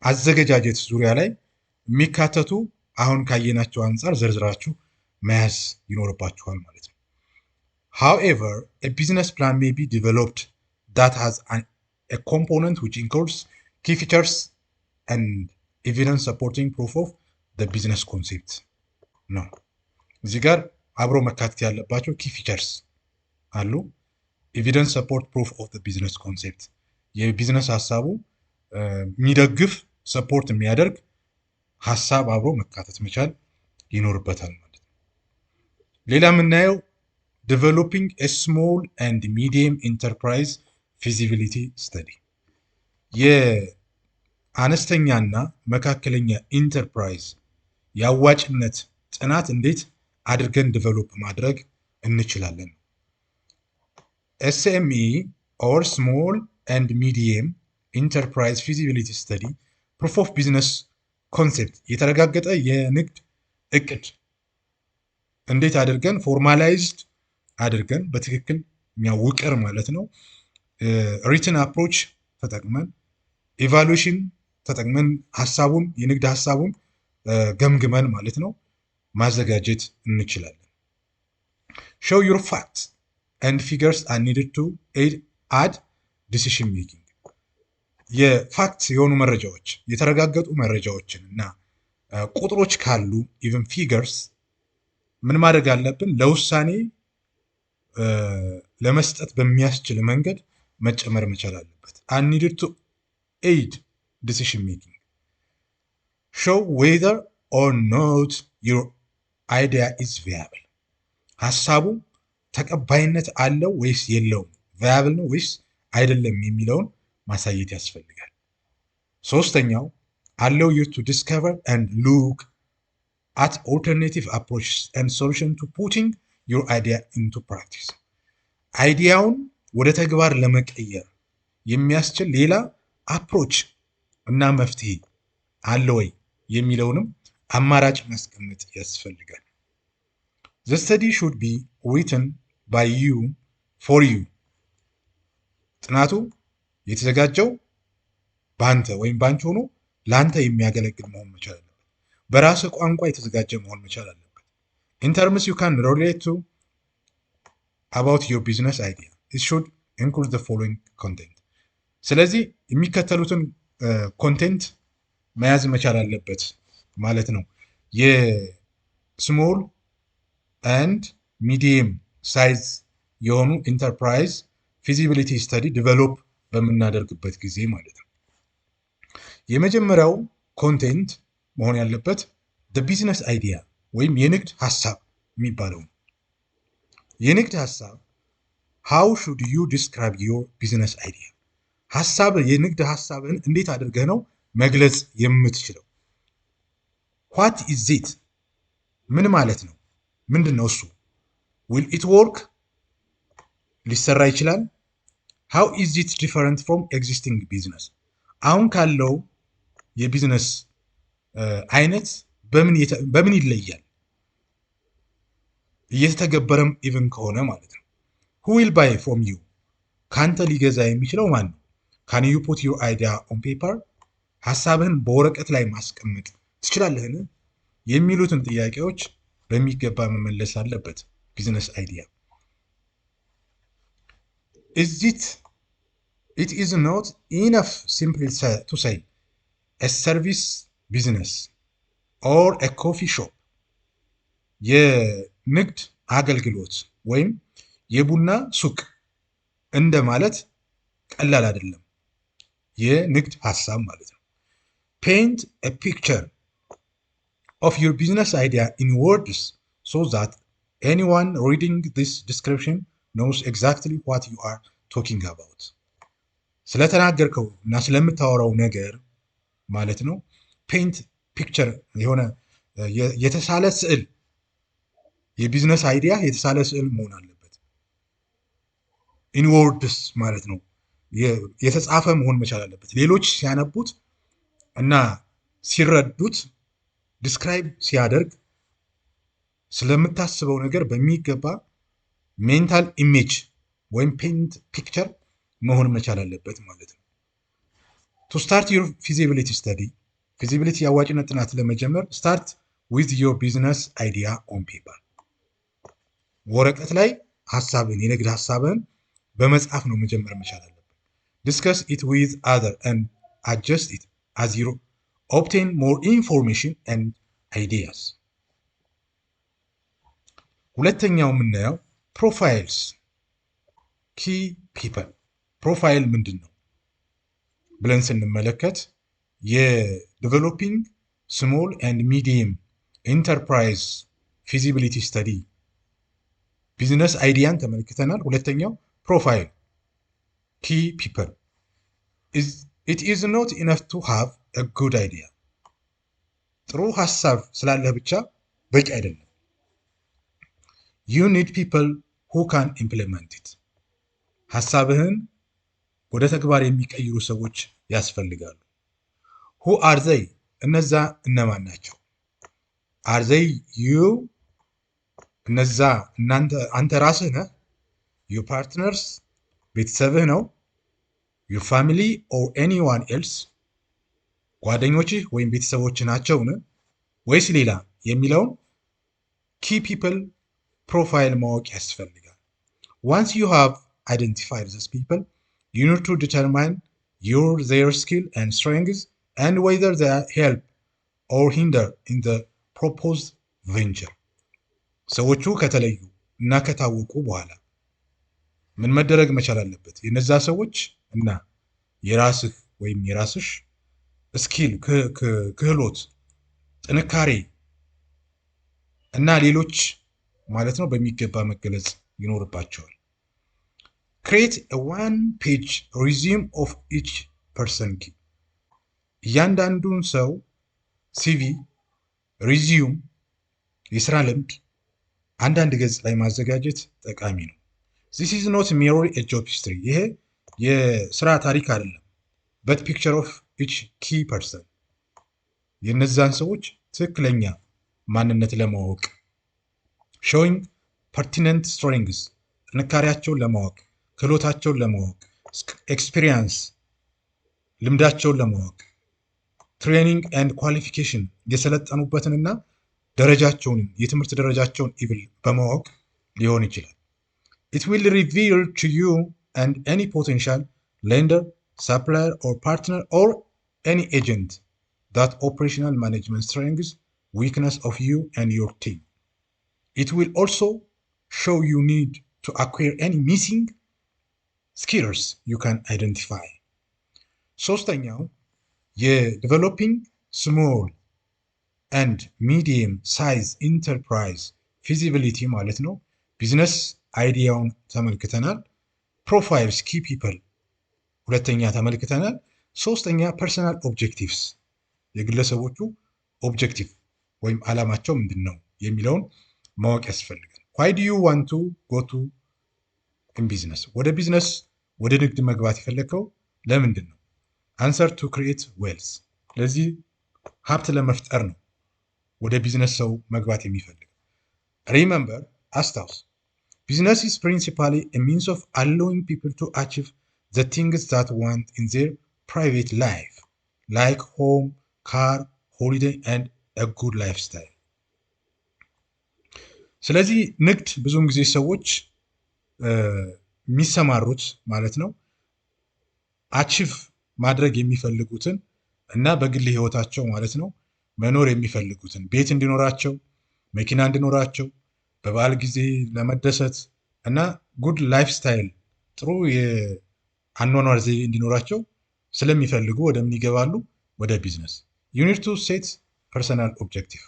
አዘገጃጀት ዙሪያ ላይ የሚካተቱ አሁን ካየናቸው አንጻር ዘርዝራችሁ መያዝ ይኖርባችኋል ማለት ነው። however a business plan may be developed that has a component which includes key features and evidence supporting proof of the business concept ነው። እዚህ ጋር አብሮ መካተት ያለባቸው ኪ ፊቸርስ አሉ። ኤቪደንስ ሰፖርት ፕሩፍ ኦፍ ዘ ቢዝነስ ኮንሴፕት የቢዝነስ ሀሳቡ የሚደግፍ ሰፖርት የሚያደርግ ሀሳብ አብሮ መካተት መቻል ይኖርበታል ማለት ነው። ሌላ የምናየው ዴቨሎፒንግ ኤ ስሞል ኤንድ ሚዲየም ኢንተርፕራይዝ ፊዚቢሊቲ ስተዲ የአነስተኛና መካከለኛ ኢንተርፕራይዝ የአዋጭነት ጥናት እንዴት አድርገን ዴቨሎፕ ማድረግ እንችላለን። SME or small and medium enterprise feasibility study proof of business concept የተረጋገጠ የንግድ እቅድ እንዴት አድርገን ፎርማላይዝድ አድርገን በትክክል የሚያውቀር ማለት ነው ሪትን አፕሮች ተጠቅመን ኢቫሉዌሽን ተጠቅመን ሀሳቡን የንግድ ሀሳቡን ገምግመን ማለት ነው ማዘጋጀት እንችላለን። show your facts and figures are needed to aid decision making። የፋክት የሆኑ መረጃዎች የተረጋገጡ መረጃዎችን እና ቁጥሮች ካሉ ኢቨን ፊገርስ ምን ማድረግ አለብን? ለውሳኔ ለመስጠት በሚያስችል መንገድ መጨመር መቻል አለበት። are needed to aid decision making. show whether or not your idea is viable። ሀሳቡ ተቀባይነት አለው ወይስ የለውም፣ ቫያብል ነው ወይስ አይደለም የሚለውን ማሳየት ያስፈልጋል። ሶስተኛው allow you to discover and look at alternative approaches and solution to putting your idea into practice. አይዲያውን ወደ ተግባር ለመቀየር የሚያስችል ሌላ አፕሮች እና መፍትሄ አለ ወይ የሚለውንም አማራጭ ማስቀመጥ ያስፈልጋል። The study should be written by you for you. ጥናቱ የተዘጋጀው በአንተ ወይም ባንቺ ሆኖ ለአንተ የሚያገለግል መሆን መቻል አለበት። በራስህ ቋንቋ የተዘጋጀ መሆን መቻል አለበት። In terms you can relate to about your business idea. It should include the following content. ስለዚህ የሚከተሉትን ኮንቴንት መያዝ መቻል አለበት ማለት ነው። የስሞል ኤንድ ሚዲየም ሳይዝ የሆኑ ኢንተርፕራይዝ ፊዚቢሊቲ ስተዲ ዲቨሎፕ በምናደርግበት ጊዜ ማለት ነው። የመጀመሪያው ኮንቴንት መሆን ያለበት ቢዝነስ አይዲያ ወይም የንግድ ሀሳብ የሚባለው ነው። የንግድ ሀሳብ ሃው ሹድ ዩ ዲስክራይብ ዮር ቢዝነስ አይዲያ፣ የንግድ ሀሳብን እንዴት አድርገህ ነው መግለጽ የምትችለው? ዋት ኢዝ ኢት፣ ምን ማለት ነው? ምንድን ነው እሱ? ዊል ኢት ወርክ፣ ሊሰራ ይችላል? ሃው ኢዝ ኢት ዲፈረንት ፍሮም ኤግዚስቲንግ ቢዝነስ፣ አሁን ካለው የቢዝነስ አይነት በምን ይለያል? እየተተገበረም ኢቭን ከሆነ ማለት ነው። who will buy from you፣ ካንተ ሊገዛ የሚችለው ማን ነው? can you put your idea on paper፣ ሀሳብህን በወረቀት ላይ ማስቀመጥ ትችላለህን? የሚሉትን ጥያቄዎች በሚገባ መመለስ አለበት ቢዝነስ አይዲያ። it is not enough simply to say a service business or a coffee shop፣ የንግድ አገልግሎት ወይም የቡና ሱቅ እንደማለት ቀላል አይደለም የንግድ ሀሳብ ማለት ነው። paint a picture of your business idea in words so that anyone reading this description knows exactly what you are talking about። ስለተናገርከው እና ስለምታወራው ነገር ማለት ነው። ፔንት ፒክቸር የሆነ የተሳለ ስዕል፣ የቢዝነስ አይዲያ የተሳለ ስዕል መሆን አለበት። ኢን ወርድስ ማለት ነው የተጻፈ መሆን መቻል አለበት። ሌሎች ሲያነቡት እና ሲረዱት ዲስክራይብ ሲያደርግ ስለምታስበው ነገር በሚገባ ሜንታል ኢሜጅ ወይም ፔንት ፒክቸር መሆን መቻል አለበት ማለት ነው። ቱ ስታርት ዩር ፊዚቢሊቲ ስተዲ፣ ፊዚቢሊቲ የአዋጭነት ጥናት ለመጀመር ስታርት ዊዝ ዮር ቢዝነስ አይዲያ ኦን ፔፐር፣ ወረቀት ላይ ሀሳብን የንግድ ሀሳብን በመጻፍ ነው መጀመር መቻል አለበት። ዲስከስ ኢት ዊዝ አዘር ኤንድ አጀስት ኢት አዝ ዩ ኦብቴን ሞር ኢንፎርሜሽን ኤንድ አይዲያስ። ሁለተኛው የምናየው ፕሮፋይልስ ኪ ፒፐል። ፕሮፋይል ምንድን ነው ብለን ስንመለከት የዲቨሎፒንግ ስሞል ኤንድ ሚዲየም ኢንተርፕራይዝ ፊዚቢሊቲ ስተዲ ቢዝነስ አይዲያን ተመልክተናል። ሁለተኛው ፕሮፋይል ኪ ፒፐል። ኢት ኢዝ ኖት ኢነፍ ቱ ሃቭ አ ጉድ አይዲያ፣ ጥሩ ሀሳብ ስላለህ ብቻ በቂ አይደለም። ዩ ኒድ ፒፐል ሁ ካን ኢምፕሊመንት ኢት፣ ሀሳብህን ወደ ተግባር የሚቀይሩ ሰዎች ያስፈልጋሉ። ሁ አር ዘይ፣ እነዛ እነማን ናቸው? አር ዘይ ዩ፣ እነዛ አንተ ራስህ ነህ። ዩ ፓርትነርስ፣ ቤተሰብህ ነው። ዩ ፋሚሊ ኦር ኤኒዋን ኤልስ፣ ጓደኞችህ ወይም ቤተሰቦች ናቸውን ወይስ ሌላ የሚለውን ኪ ፒፕል ፕሮፋይል ማወቅ ያስፈልጋል። ዋንስ ዩ ሃቭ አይደንቲፋይድ ዚስ ፒፕል you need to determine their skill and strengths and whether they help or hinder in the proposed venture። ሰዎቹ ከተለዩ እና ከታወቁ በኋላ ምን መደረግ መቻል አለበት? የነዛ ሰዎች እና የራስህ ወይም የራስሽ ስኪል፣ ክህሎት፣ ጥንካሬ እና ሌሎች ማለት ነው በሚገባ መገለጽ ይኖርባቸዋል። create a one-page resume of each person key። እያንዳንዱን ሰው ሲቪ፣ ሪዚዩም፣ የስራ ልምድ አንዳንድ ገጽ ላይ ማዘጋጀት ጠቃሚ ነው። ዚስ ኢዝ ኖት ሜሮሊ ኤ ጆብ ሂስትሪ፣ ይሄ የስራ ታሪክ አይደለም። በት ፒክቸር ኦፍ ኢች ኪ ፐርሰን፣ የነዛን ሰዎች ትክክለኛ ማንነት ለማወቅ ሾዊንግ ፐርቲነንት ስትሬንግስ፣ ጥንካሬያቸውን ለማወቅ ክህሎታቸውን ለማወቅ ኤክስፒሪየንስ፣ ልምዳቸውን ለማወቅ ትሬኒንግ ኤንድ ኳሊፊኬሽን፣ የሰለጠኑበትንና ደረጃቸውን የትምህርት ደረጃቸውን ኢቭል በማወቅ ሊሆን ይችላል። It will reveal to you and any potential lender, supplier or partner or any agent that operational management strengths, weakness of you and your team. It will also show you need to acquire any missing skills you can identify. ሶስተኛው የዴቨሎፒንግ ስሞል ኤንድ ሚዲየም ሳይዝ ኢንተርፕራይዝ ፊዚቢሊቲ ማለት ነው። ቢዝነስ አይዲያውን ተመልክተናል። ፕሮፋይልስ ኪ ፒፕል ሁለተኛ ተመልክተናል። ሶስተኛ ፐርሰናል ኦብጀክቲቭስ፣ የግለሰቦቹ ኦብጀክቲቭ ወይም ዓላማቸው ምንድን ነው የሚለውን ማወቅ ያስፈልጋል። ዋይ ዱ ዩ ዋንት ቱ ጎ ቱ ኢን ቢዝነስ፣ ወደ ቢዝነስ ወደ ንግድ መግባት የፈለግከው ለምንድን ነው? አንሰር ቱ ክሪኤት ዌልዝ፣ ለዚህ ሀብት ለመፍጠር ነው ወደ ቢዝነስ ሰው መግባት የሚፈልግ። ሪመምበር፣ አስታውስ፣ ቢዝነስ ኢዝ ፕሪንሲፓሊ ኤ ሚንስ ኦፍ አሎዊንግ ፒፕል ቱ አቺቭ ዘ ቲንግስ ዛት ዋንት ኢን ዜር ፕራይቬት ላይፍ ላይክ ሆም፣ ካር፣ ሆሊዴይ ኤንድ ኤ ጉድ ላይፍ ስታይል። ስለዚህ ንግድ ብዙውን ጊዜ ሰዎች የሚሰማሩት ማለት ነው አቺቭ ማድረግ የሚፈልጉትን እና በግል ህይወታቸው ማለት ነው መኖር የሚፈልጉትን ቤት እንዲኖራቸው፣ መኪና እንዲኖራቸው፣ በበዓል ጊዜ ለመደሰት እና ጉድ ላይፍ ስታይል ጥሩ የአኗኗር ዘዴ እንዲኖራቸው ስለሚፈልጉ ወደ ምን ይገባሉ? ወደ ቢዝነስ። ዩኒድ ቱ ሴት ፐርሰናል ኦብጀክቲቭ።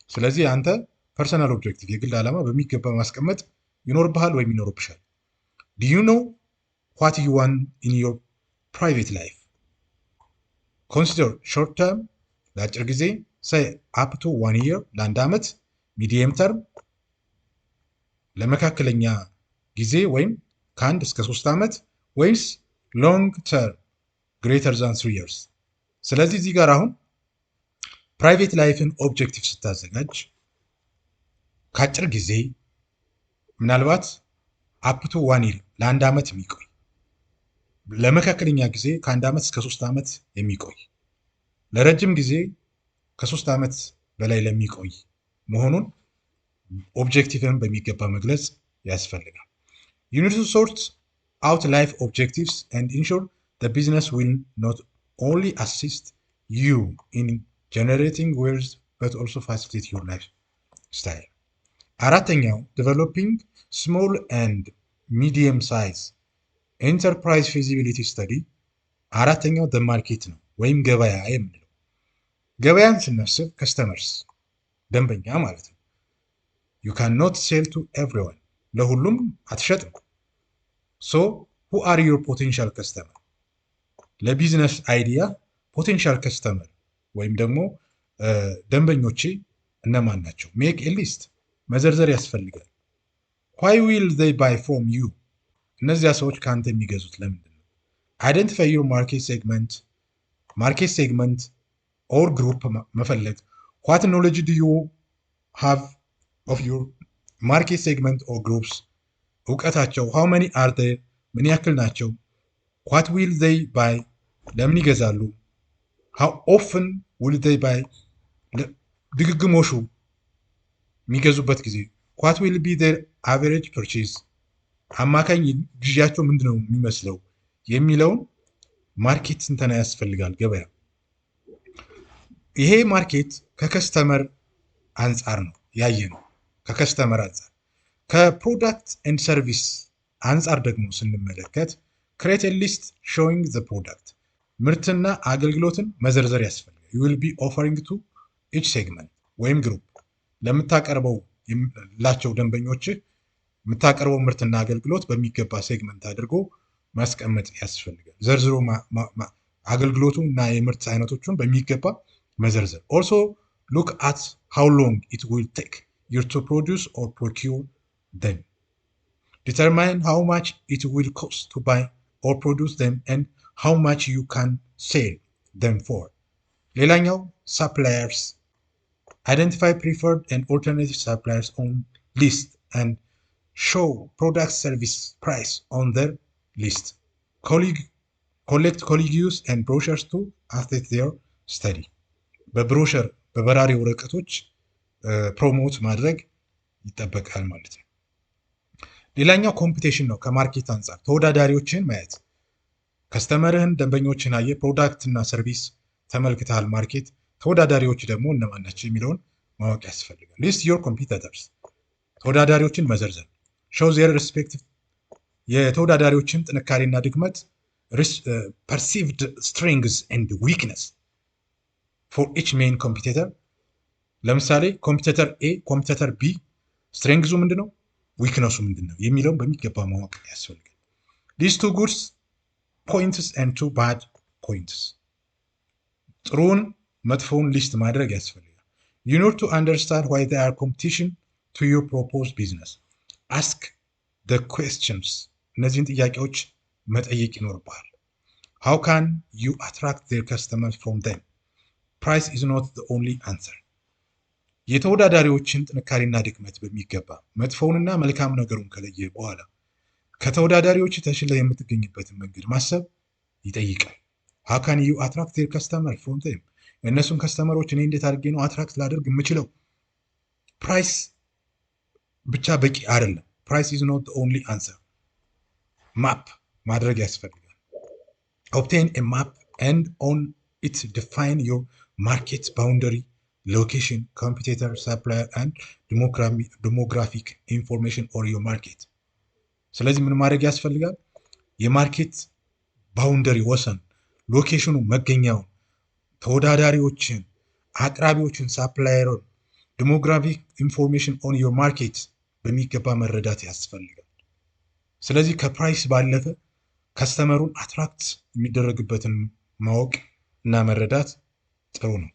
ስለዚህ አንተ ፐርሰናል ኦብጀክቲቭ የግል ዓላማ በሚገባ ማስቀመጥ ይኖርብሃል ወይም ይኖርብሻል። ዱ ዩ ኖው ዋት ዩ ዋንት ኢን ዮር ፕራይቬት ላይፍ? ኮንሲደር ሾርት ተርም፣ ለአጭር ጊዜ ሳይ አፕ ቱ 1 year፣ ለአንድ ዓመት። ሚዲየም ተርም፣ ለመካከለኛ ጊዜ ወይም ከ1 እስከ 3 ዓመት፣ ወይስ ሎንግ ተርም ግሬተር ዛን 3 years። ስለዚህ እዚህ ጋር አሁን ፕራይቬት ላይፍን ኦብጀክቲቭ ስታዘጋጅ ከአጭር ጊዜ ምናልባት አፕ ቱ 1 year ለአንድ ዓመት የሚቆይ፣ ለመካከለኛ ጊዜ ከ1 ዓመት እስከ 3 ዓመት የሚቆይ፣ ለረጅም ጊዜ ከ3 ዓመት በላይ ለሚቆይ መሆኑን ኦብጀክቲቭን በሚገባ መግለጽ ያስፈልጋል። You need to sort out life objectives and ensure the business will not only assist you in generating wealth but also facilitate your lifestyle. አራተኛው developing small and medium size enterprise feasibility study። አራተኛው the market ነው ወይም ገበያ የምንለው። ገበያን ስናስብ ከስተመርስ ደንበኛ ማለት ነው። you cannot sell to everyone፣ ለሁሉም አትሸጥም። so who are your potential customer? ለቢዝነስ አይዲያ ፖቴንሻል ከስተመር ወይም ደግሞ ደንበኞቼ እነማን ናቸው? ሜክ ኤ ሊስት፣ መዘርዘር ያስፈልጋል። why will they buy from you? እነዚያ ሰዎች ከአንተ የሚገዙት ለምንድን ነው? identify your market segment or group መፈለግ። what knowledge do you have of your market segment or groups? እውቀታቸው how many are there? ምን ያክል ናቸው? what will they buy? ለምን ይገዛሉ? how often will they buy? ድግግሞሹ የሚገዙበት ጊዜ what will be their average purchase? አማካኝ ግዢያቸው ምንድነው የሚመስለው የሚለውን ማርኬት ትንተና ያስፈልጋል። ገበያ ይሄ ማርኬት ከከስተመር አንጻር ነው ያየ ነው። ከከስተመር አንጻር ከፕሮዳክት ኤንድ ሰርቪስ አንጻር ደግሞ ስንመለከት create a list showing the product፣ ምርትና አገልግሎትን መዘርዘር ያስፈልጋል። you will be offering to each segment ወይም ግሩፕ ለምታቀርበው ላቸው ደንበኞች የምታቀርበው ምርትና አገልግሎት በሚገባ ሴግመንት አድርጎ ማስቀመጥ ያስፈልጋል። ዘርዝሮ አገልግሎቱ እና የምርት አይነቶቹን በሚገባ መዘርዘር። also look at how long it will take you to produce or procure them. Determine how much it will cost to buy or produce them and how much you can sell them for. ሌላኛው suppliers. Identify preferred and alternative suppliers on list and show product service price on their list. Collect colleagues and brochures to assist their study. በብሮሸር በበራሪ ወረቀቶች ፕሮሞት ማድረግ ይጠበቃል ማለት ነው። ሌላኛው ኮምፒቴሽን ነው። ከማርኬት አንጻር ተወዳዳሪዎችን ማየት። ከስተመርህን ደንበኞችን አየ፣ ፕሮዳክት እና ሰርቪስ ተመልክተሃል ማርኬት፣ ተወዳዳሪዎች ደግሞ እነማን ናቸው የሚለውን ማወቅ ያስፈልጋል። ሊስት ዮር ኮምፒቲተርስ፣ ተወዳዳሪዎችን መዘርዘር። ሾው ዜር ሪስፔክቲቭ፣ የተወዳዳሪዎችን ጥንካሬና ድክመት፣ perceived strengths and weakness for each main competitor። ለምሳሌ ኮምፒቲተር ኤ ኮምፒቲተር ቢ ስትሬንግዙ ምንድነው ዊክነሱ ምንድነው የሚለውን በሚገባ ማወቅ ያስፈልጋል። ሊስት ቱ ጉድስ ፖይንትስ ኤንድ ቱ ባድ ፖይንትስ፣ ጥሩን መጥፎውን ሊስት ማድረግ ያስፈልጋል። you need to understand why they are competition to your proposed business. ask the questions፣ እነዚህን ጥያቄዎች መጠየቅ ይኖርብሃል። how can you attract their customers from them? price is not the only answer። የተወዳዳሪዎችን ጥንካሬና ድክመት በሚገባ መጥፎውንና መልካም ነገሩን ከለየ በኋላ ከተወዳዳሪዎች ተሽለ የምትገኝበትን መንገድ ማሰብ ይጠይቃል። how can you attract their customers from them? እነሱን ከስተመሮች እኔ እንዴት አድርጌ ነው አትራክት ላደርግ የምችለው? ፕራይስ ብቻ በቂ አይደለም። ፕራይስ is not the only answer። ማፕ ማድረግ ያስፈልጋል። obtain a map and on it define your market boundary, location, competitor, supplier and demographic information or your market። ስለዚህ ምን ማድረግ ያስፈልጋል? የማርኬት ባውንደሪ ወሰን፣ ሎኬሽኑ፣ መገኛውን፣ ተወዳዳሪዎችን፣ አቅራቢዎችን፣ ሳፕላየሩን፣ ዲሞግራፊክ ኢንፎርሜሽን ኦን ዮር ማርኬት በሚገባ መረዳት ያስፈልጋል። ስለዚህ ከፕራይስ ባለፈ ከስተመሩን አትራክት የሚደረግበትን ማወቅ እና መረዳት ጥሩ ነው።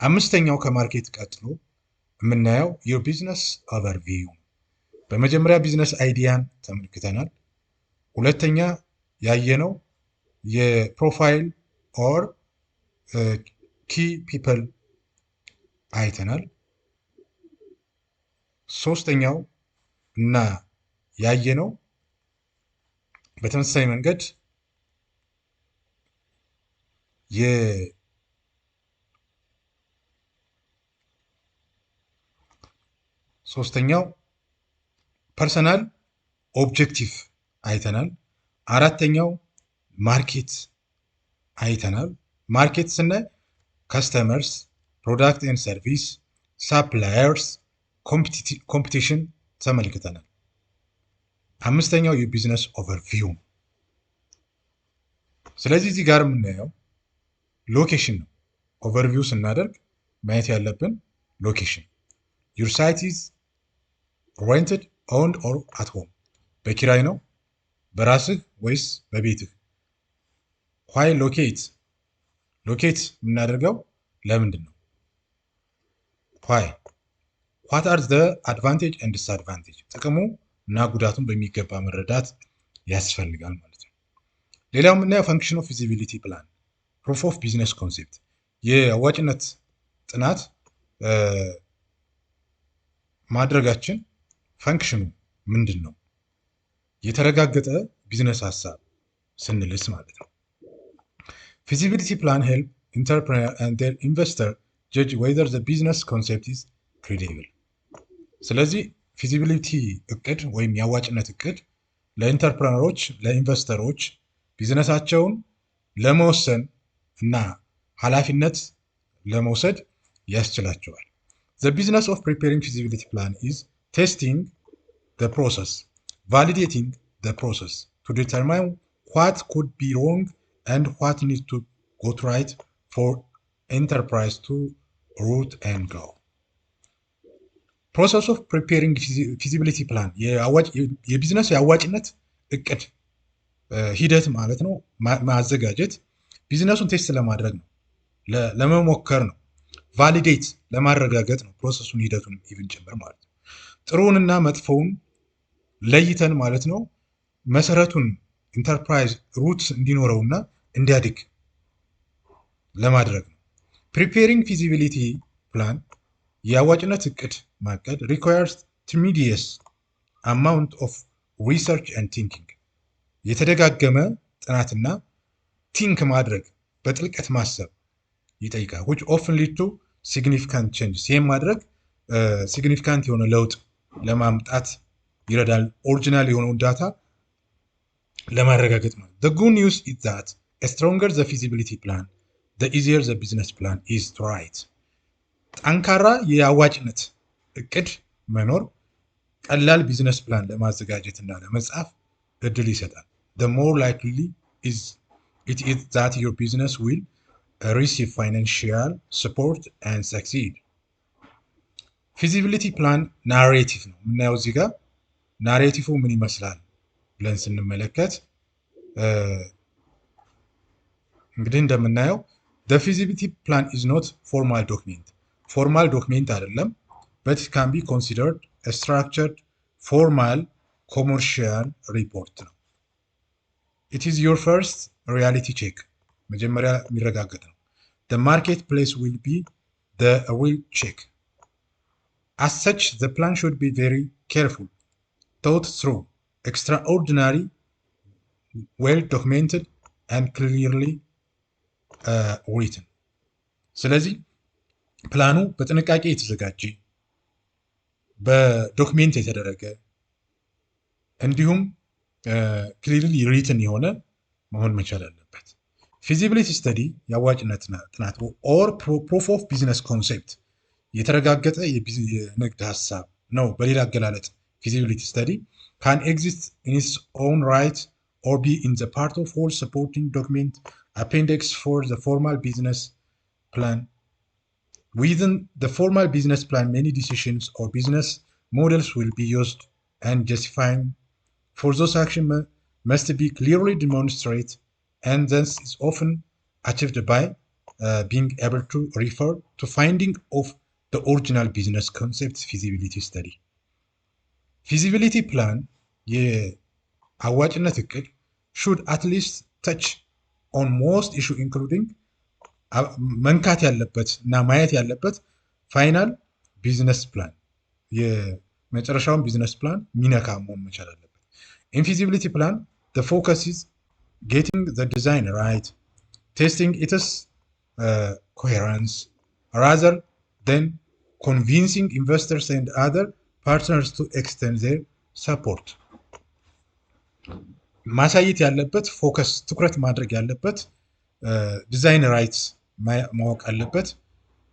አምስተኛው ከማርኬት ቀጥሎ የምናየው ዮር ቢዝነስ ኦቨርቪው። በመጀመሪያ ቢዝነስ አይዲያን ተመልክተናል። ሁለተኛ ያየነው የፕሮፋይል ኦር ኪ ፒፕል አይተናል። ሶስተኛው እና ያየነው በተመሳሳይ መንገድ ሶስተኛው ፐርሰናል ኦብጀክቲቭ አይተናል። አራተኛው ማርኬት አይተናል። ማርኬት ስናይ ከስተመርስ፣ ፕሮዳክት ኤንድ ሰርቪስ፣ ሳፕላየርስ፣ ኮምፒቲሽን ተመልክተናል። አምስተኛው የቢዝነስ ኦቨርቪው ነው። ስለዚህ እዚህ ጋር የምናየው ሎኬሽን ነው። ኦቨርቪው ስናደርግ ማየት ያለብን ሎኬሽን። ዩር ሳይት ኢዝ ሬንትድ ኦውንድ ኦር አት ሆም፣ በኪራይ ነው በራስህ ወይስ በቤትህ? ዋይ ሎኬት የምናደርገው ለምንድን ነው? ዋይ ዋት አር ዘ አድቫንቴጅ ኤንድ ዲስአድቫንቴጅ፣ ጥቅሙ እና ጉዳቱን በሚገባ መረዳት ያስፈልጋል ማለት ነው። ሌላው የምናየው ፈንክሽን ኦፍ ፊዚቢሊቲ ፕላን፣ ፕሩፍ ኦፍ ቢዝነስ ኮንሴፕት፣ የአዋጭነት ጥናት ማድረጋችን ፈንክሽኑ ምንድን ነው? የተረጋገጠ ቢዝነስ ሀሳብ ስንልስ ማለት ነው። ፊዚቢሊቲ ፕላን ሄልፕ ኢንተርፕረነር ኤንድ ዜር ኢንቨስተር ጀጅ ዌዘር ዘ ቢዝነስ ኮንሴፕት ኢዝ ክሬዲብል። ስለዚህ ፊዚቢሊቲ እቅድ ወይም የአዋጭነት እቅድ ለኢንተርፕረነሮች፣ ለኢንቨስተሮች ቢዝነሳቸውን ለመወሰን እና ኃላፊነት ለመውሰድ ያስችላቸዋል። The business of preparing feasibility plan is testing the process, validating the process to determine what could be wrong and what needs to go right for enterprise to root and grow. Process of preparing feasibility plan የቢዝነስ የአዋጭነት እቅድ ሂደት ማለት ነው። ማዘጋጀት ቢዝነሱን ቴስት ለማድረግ ነው፣ ለመሞከር ነው፣ ቫሊዴት ለማረጋገጥ ነው፣ ፕሮሰሱን ሂደቱን ኢቭን ጭምር ማለት ነው። ጥሩውንና መጥፎውን ለይተን ማለት ነው መሰረቱን ኢንተርፕራይዝ ሩት እንዲኖረውና እንዲያድግ ለማድረግ ነው። ፕሪፔሪንግ ፊዚቢሊቲ ፕላን የአዋጭነት እቅድ ማቀድ ሪኳየርስ ትሪሚዲየስ አማውንት ኦፍ ሪሰርች ኤንድ ቲንኪንግ የተደጋገመ ጥናትና ቲንክ ማድረግ በጥልቀት ማሰብ ይጠይቃል። which often lead to significant changes ይህም ማድረግ ሲግኒፊካንት የሆነ ለውጥ ለማምጣት ይረዳል። ኦሪጂናል የሆነውን ዳታ ለማረጋገጥ ማለት the good news is that a stronger the feasibility plan the easier the business plan is to write ጠንካራ የአዋጭነት እቅድ መኖር ቀላል ቢዝነስ ፕላን ለማዘጋጀት እና ለመጻፍ እድል ይሰጣል። the more likely it is that your business will receive financial support and succeed። ፊዚቢሊቲ ፕላን ናሬቲቭ ነው የምናየው እዚህ ጋር። ናሬቲቭ ምን ይመስላል ብለን ስንመለከት እንግዲህ እንደምናየው the feasibility plan is not formal document ፎርማል ዶክሜንት አይደለም but it can be considered a structured formal commercial report ነው። it is your first reality check መጀመሪያ የሚረጋገጥ ነው። the marketplace will be the real check. As such, the plan should be very careful, thought through, extraordinary, well documented, and clearly written. ስለዚህ ፕላኑ በጥንቃቄ የተዘጋጀ በዶክሜንት የተደረገ እንዲሁም ክሊርሊ ሪትን የሆነ መሆን መቻል አለበት። ፊዚቢሊቲ ስተዲ የአዋጭነት ጥናት ኦር ፕሩፍ ኦፍ ቢዝነስ ኮንሴፕት የተረጋገጠ የንግድ ሀሳብ ነው። በሌላ አገላለጥ ፊዚቢሊቲ ስተዲ ካን ኤግዚስት ኢን ኢትስ ኦውን ራይት ኦር ቢ ኢን ዘ ፓርት ኦፍ ሆል ሰፖርቲንግ ዶክሜንት አፔንዲክስ ፎር ዘ ፎርማል ቢዝነስ ፕላን። Within the formal business plan, many decisions or business models will be used, and justifying for those actions must be clearly demonstrated, and thus is often achieved by being able to refer to finding of the original business concept feasibility study. Feasibility plan የአዋጭነት እቅድ should at least touch on most issue including መንካት ያለበት እና ማየት ያለበት ፋይናል ቢዝነስ ፕላን የመጨረሻውን ቢዝነስ ፕላን ሚነካ መሆን መቻል አለበት። ኢን ፊዚቢሊቲ ፕላን the focus is getting the design right, testing its coherence rather than convincing investors and other partners to extend their support. ማሳየት ያለበት ፎከስ ትኩረት ማድረግ ያለበት ዲዛይን ራይትስ ማወቅ አለበት።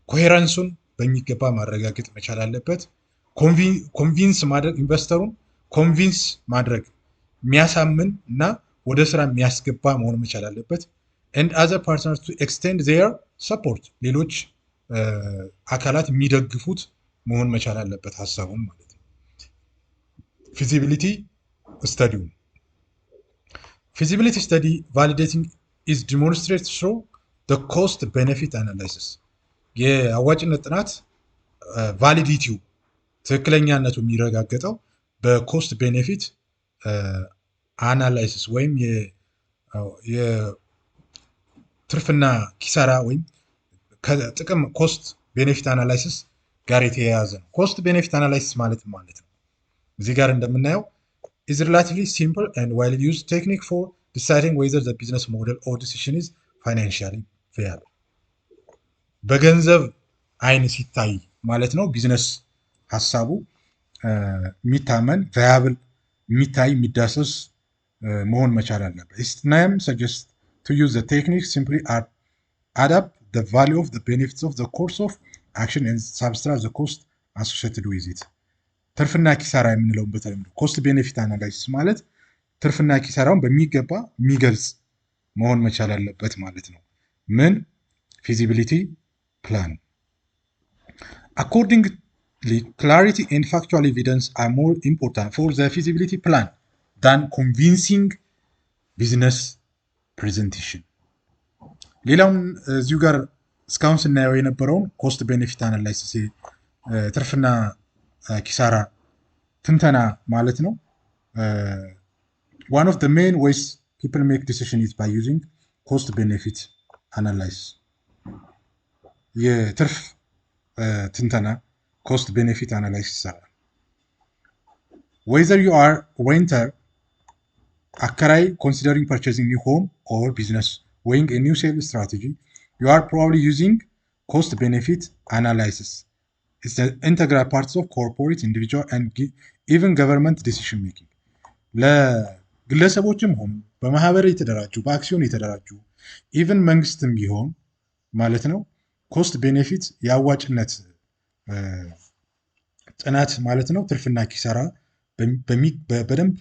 ኮሄረንሱን በሚገባ ማረጋገጥ መቻል አለበት። ኮንቪንስ ማድረግ ኢንቨስተሩን ኮንቪንስ ማድረግ የሚያሳምን እና ወደ ስራ የሚያስገባ መሆን መቻል አለበት። and other partners to extend their support ሌሎች አካላት የሚደግፉት መሆን መቻል አለበት ሀሳቡን ማለት ነው። ፊዚቢሊቲ ስተዲውን feasibility study validating is demonstrated through the cost benefit analysis የአዋጭነት ጥናት ቫሊዲቲው ትክክለኛነቱ የሚረጋገጠው በኮስት ቤኔፊት አናላይሲስ ወይም የትርፍና ኪሳራ ወይም ከጥቅም ኮስት ቤኔፊት አናላይሲስ ጋር የተያያዘ ነው። ኮስት ቤኔፊት አናላይሲስ ማለት ነው እዚህ ጋር እንደምናየው is relatively simple and widely used technique for deciding whether the business model or decision is financially viable. በገንዘብ አይን ሲታይ ማለት ነው ቢዝነስ ሀሳቡ የሚታመን ቫያብል የሚታይ የሚዳሰስ መሆን መቻል አለበት። Its name suggests to use the technique simply add up the value of the benefits of the course of action and subtract the cost associated with it. ትርፍና ኪሳራ የምንለውን በተለምዶ ኮስት ቤኔፊት አናላይሲስ ማለት ትርፍና ኪሳራውን በሚገባ የሚገልጽ መሆን መቻል አለበት ማለት ነው። ምን ፊዚቢሊቲ ፕላን accordingly clarity and factual evidence are more important for the feasibility plan than convincing business presentation. ሌላውን እዚሁ ጋር እስካሁን ስናየው የነበረውን ኮስት ቤኔፊት አናላይሲስ ትርፍና ኪሳራ ትንተና ማለት ነው። one of the main ways people make decision is by using cost benefit analysis የትርፍ ትንተና cost benefit analysis ይሰራል። whether you are renter አከራይ considering purchasing new home or business weighing a new sales strategy, you are probably using cost benefit analysis. It's the integral parts of corporate, individual and even government decision making. ለግለሰቦችም ሆኑ በማህበር የተደራጁ በአክሲዮን የተደራጁ ኢቭን መንግስትም ቢሆን ማለት ነው ኮስት ቤኔፊት የአዋጭነት ጥናት ማለት ነው ትርፍና ኪሳራ በደንብ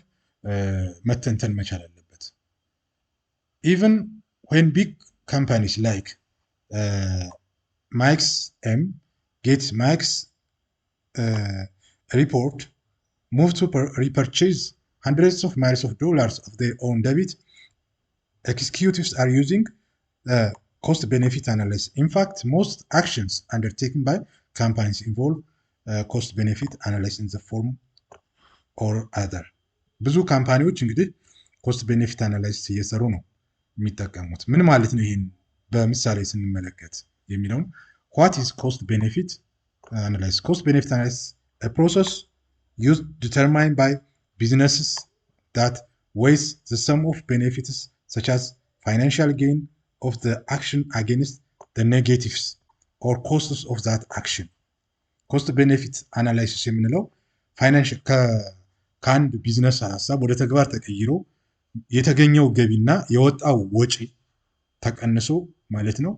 መተንተን መቻል አለበት። ኢቭን when big companies like Max M get Max report move to repurchase hundreds of millions of dollars of their own debit, executives are using cost benefit analysis. In fact, most actions undertaken by companies involve cost benefit analysis in the form or other. ብዙ ካምፓኒዎች እንግዲህ ኮስት ቤኔፊት አናላይሲስ እየሰሩ ነው የሚጠቀሙት። ምን ማለት ነው ይህን በምሳሌ ስንመለከት የሚለውን what is cost benefit analysis? Cost benefit analysis a process used determined by businesses that weighs the sum of benefits such as financial gain of the action against the negatives or costs of that action. Cost benefit analysis የምንለው ፋይናንሻል ከአንድ ቢዝነስ ሀሳብ ወደ ተግባር ተቀይሮ የተገኘው ገቢና የወጣው ወጪ ተቀንሶ ማለት ነው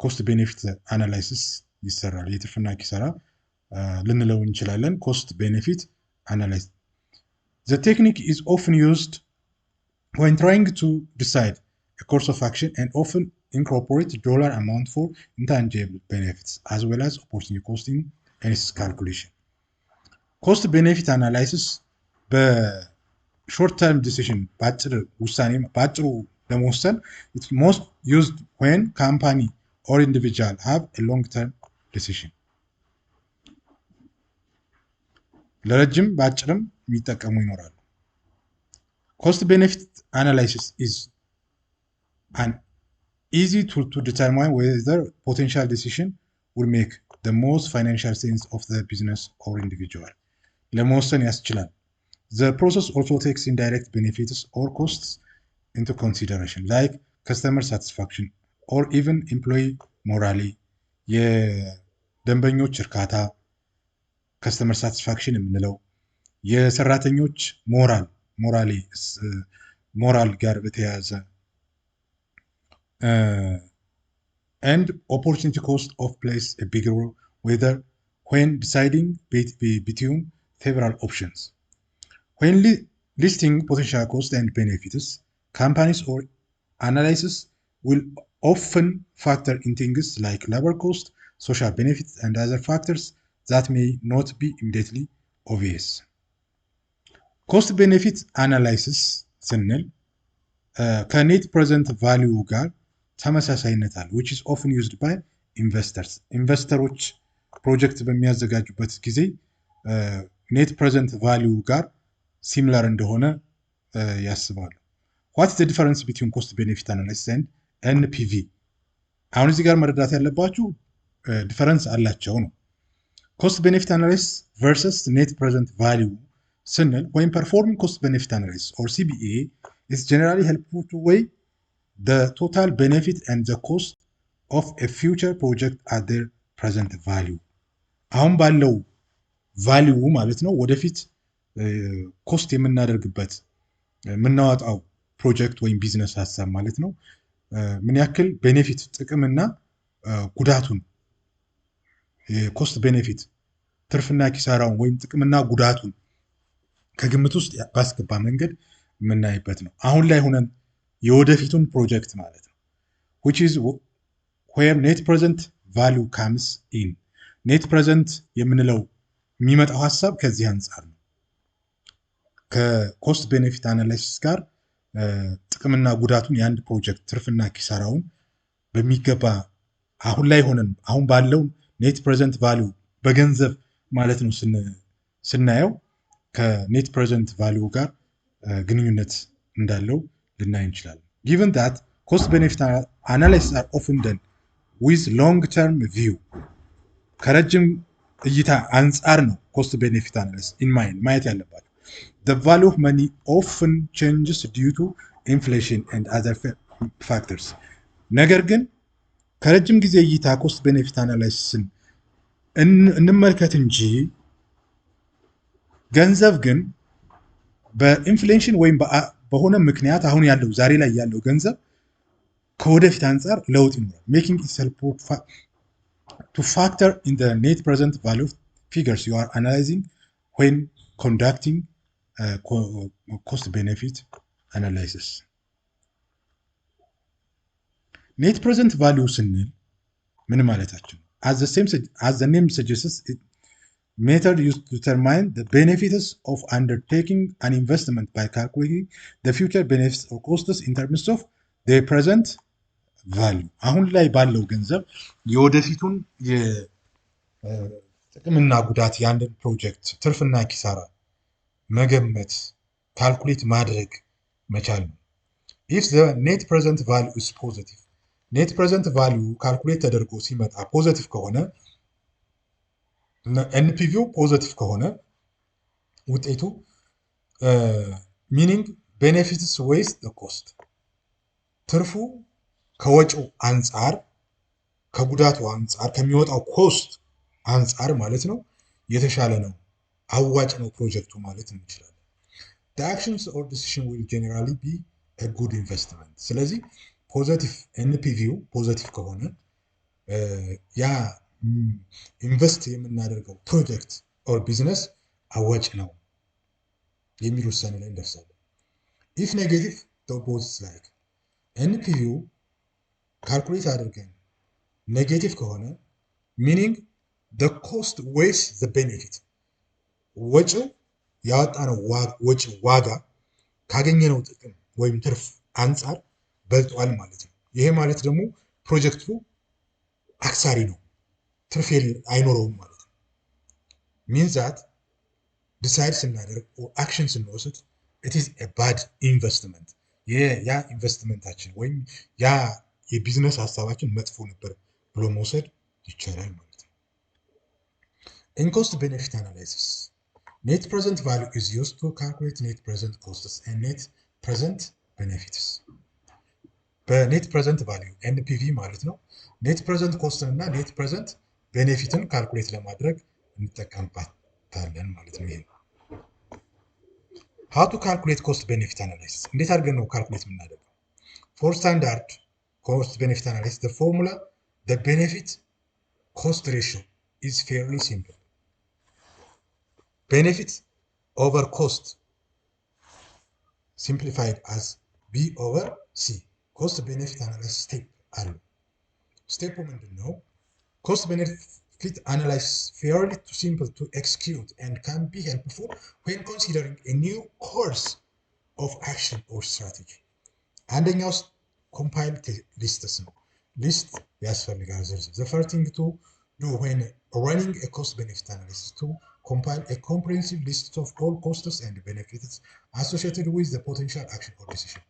ኮስት ቤኔፊት አናላይሲስ ይሰራል። የትርፍና ኪሳራ ልንለው እንችላለን ኮስት ቤኔፊት አናላይሲስ። The technique is often used when trying to decide a course of action and often incorporate dollar amount for intangible benefits as well as opportunity cost in its calculation. Cost benefit analysis በሾርት ተርም ዲሲዥን በአጭር ውሳኔ በአጭሩ ለመወሰን it's most used when company or individual have a long term decision. ለረጅም በአጭርም የሚጠቀሙ ይኖራሉ። Cost benefit analysis is an easy tool to determine whether potential decision will make the most financial sense of the business or individual. ለመወሰን ያስችላል። The process also takes indirect benefits or costs into consideration, like customer satisfaction or even employee morale. የደንበኞች እርካታ ከስተመር ሳቲስፋክሽን የምንለው የሰራተኞች ሞራል ጋር በተያያዘ and opportunity cost of place a bigger role whether when deciding between several options. When listing potential costs and benefits, companies or analysis will often factor in things like labor cost, social benefits, and other factors that may not be immediately obvious. Cost benefit analysis ስንል ከኔት ፕሬዘንት ቫሊዩ ጋር ተመሳሳይነት አለ which is often used by investors. ኢንቨስተሮች ፕሮጀክት በሚያዘጋጁበት ጊዜ ኔት ፕሬዘንት ቫሊዩ ጋር ሲሚላር እንደሆነ ያስባሉ። what is the difference between cost benefit analysis and NPV? አሁን እዚህ ጋር መረዳት ያለባችሁ ዲፈረንስ አላቸው ነው። cost benefit analysis versus net present value ስንል when performing cost benefit analysis or CBA is generally helpful to weigh the total benefit and the cost of a future project at their present value. አሁን ባለው ቫሊዩ ማለት ነው ወደፊት ኮስት የምናደርግበት የምናወጣው ፕሮጀክት ወይም ቢዝነስ ሀሳብ ማለት ነው ምን ያክል ቤኔፊት ጥቅምና ጉዳቱን የኮስት ቤኔፊት ትርፍና ኪሳራውን ወይም ጥቅምና ጉዳቱን ከግምት ውስጥ ባስገባ መንገድ የምናይበት ነው። አሁን ላይ ሆነን የወደፊቱን ፕሮጀክት ማለት ነው which is where net present value comes in. net present የምንለው የሚመጣው ሀሳብ ከዚህ አንፃር ነው። ከኮስት ቤኔፊት አናላይሲስ ጋር ጥቅምና ጉዳቱን የአንድ ፕሮጀክት ትርፍና ኪሳራውን በሚገባ አሁን ላይ ሆነን አሁን ባለው ኔት ፕሬዘንት ቫሊዩ በገንዘብ ማለት ነው ስናየው ከኔት ፕሬዘንት ቫሊዩ ጋር ግንኙነት እንዳለው ልናይ እንችላለን። ጊቨን ዳት ኮስት ቤኔፊት አናላይሲስ አር ኦፍን ደን ዊዝ ሎንግ ተርም ቪው ከረጅም እይታ አንጻር ነው ኮስት ቤኔፊት አናላይሲስ ኢን ማይንድ ማየት ያለባቸው። the value of money often changes due to inflation and other factors ነገር ግን ከረጅም ጊዜ እይታ ኮስት ቤኔፊት አናላይሲስን እንመልከት እንጂ ገንዘብ ግን በኢንፍሌሽን ወይም በሆነ ምክንያት አሁን ያለው ዛሬ ላይ ያለው ገንዘብ ከወደፊት አንጻር ለውጥ ይኖራል። making it helpful to factor in the net present value of figures you are analyzing when conducting cost benefit analysis. net present value ስንል ምን ማለታችን ነው? as the name suggests, it method used to determine the benefits of undertaking an investment by calculating the future benefits or costs in terms of their present value. አሁን ላይ ባለው ገንዘብ የወደፊቱን የጥቅምና ጉዳት የአንድን ፕሮጀክት ትርፍና ኪሳራ መገመት ካልኩሌት ማድረግ መቻል ነው። if the net present value is positive ኔት ፕሬዘንት ቫሊዩ ካልኩሌት ተደርጎ ሲመጣ ፖዘቲቭ ከሆነ ኤንፒቪው ፖዘቲቭ ከሆነ ውጤቱ ሚኒንግ ቤኔፊትስ ዌይስ ዘ ኮስት ትርፉ ከወጪው አንጻር ከጉዳቱ አንጻር ከሚወጣው ኮስት አንጻር ማለት ነው የተሻለ ነው አዋጭ ነው ፕሮጀክቱ ማለት እንችላለን። the actions or decision will generally be a good investment ስለዚህ ፖዘቲቭ ኤንፒቪው ፖዘቲቭ ከሆነ ያ ኢንቨስት የምናደርገው ፕሮጀክት ኦር ቢዝነስ አዋጭ ነው የሚል ውሳኔ ላይ እንደርሳለን። ኢፍ ኔጌቲቭ ቦዝ ላይክ ኤንፒቪው ካልኩሌት አድርገን ኔጌቲቭ ከሆነ ሚኒንግ the cost weighs the benefit ወጪው ያወጣነው ወጪ ዋጋ ካገኘነው ጥቅም ወይም ትርፍ አንጻር በልጧል ማለት ነው። ይሄ ማለት ደግሞ ፕሮጀክቱ አክሳሪ ነው ትርፍ አይኖረውም ማለት ነው። means that ዲሳይድ ስናደርግ አክሽን ስንወስድ it is a bad investment ያ ኢንቨስትመንታችን ወይም ያ የቢዝነስ ሀሳባችን መጥፎ ነበር ብሎ መውሰድ ይቻላል ማለት ነው። in cost benefit analysis net present value is used to calculate net present costs and net present benefits በኔት ፕሬዘንት ቫሊዩ ኤንፒቪ ማለት ነው ኔት ፕሬዘንት ኮስትን እና ኔት ፕሬዘንት ቤኔፊትን ካልኩሌት ለማድረግ እንጠቀምባታለን ማለት ነው። ይሄ how to calculate cost benefit analysis እንዴት አድርገን ነው ካልኩሌት የምናደርገው? for standard cost benefit analysis the formula the benefit cost ratio is fairly simple benefit over cost simplified as b over c ኮስት ቤኔፊት አናላይሲስ ስቴፕ አሉ። ስቴፑ ምንድን ነው? ኮስት ቤኔፊት አናላይሲስ fairly too simple to execute and can be helpful when considering a new course of action or strategy. አንደኛው ኮምፓይል ሊስትስ ነው። ሊስት ያስፈልጋል ዝርዝር። the first thing to do when running a cost benefit analysis to compile a comprehensive list of all costs and benefits associated with the potential action or decision.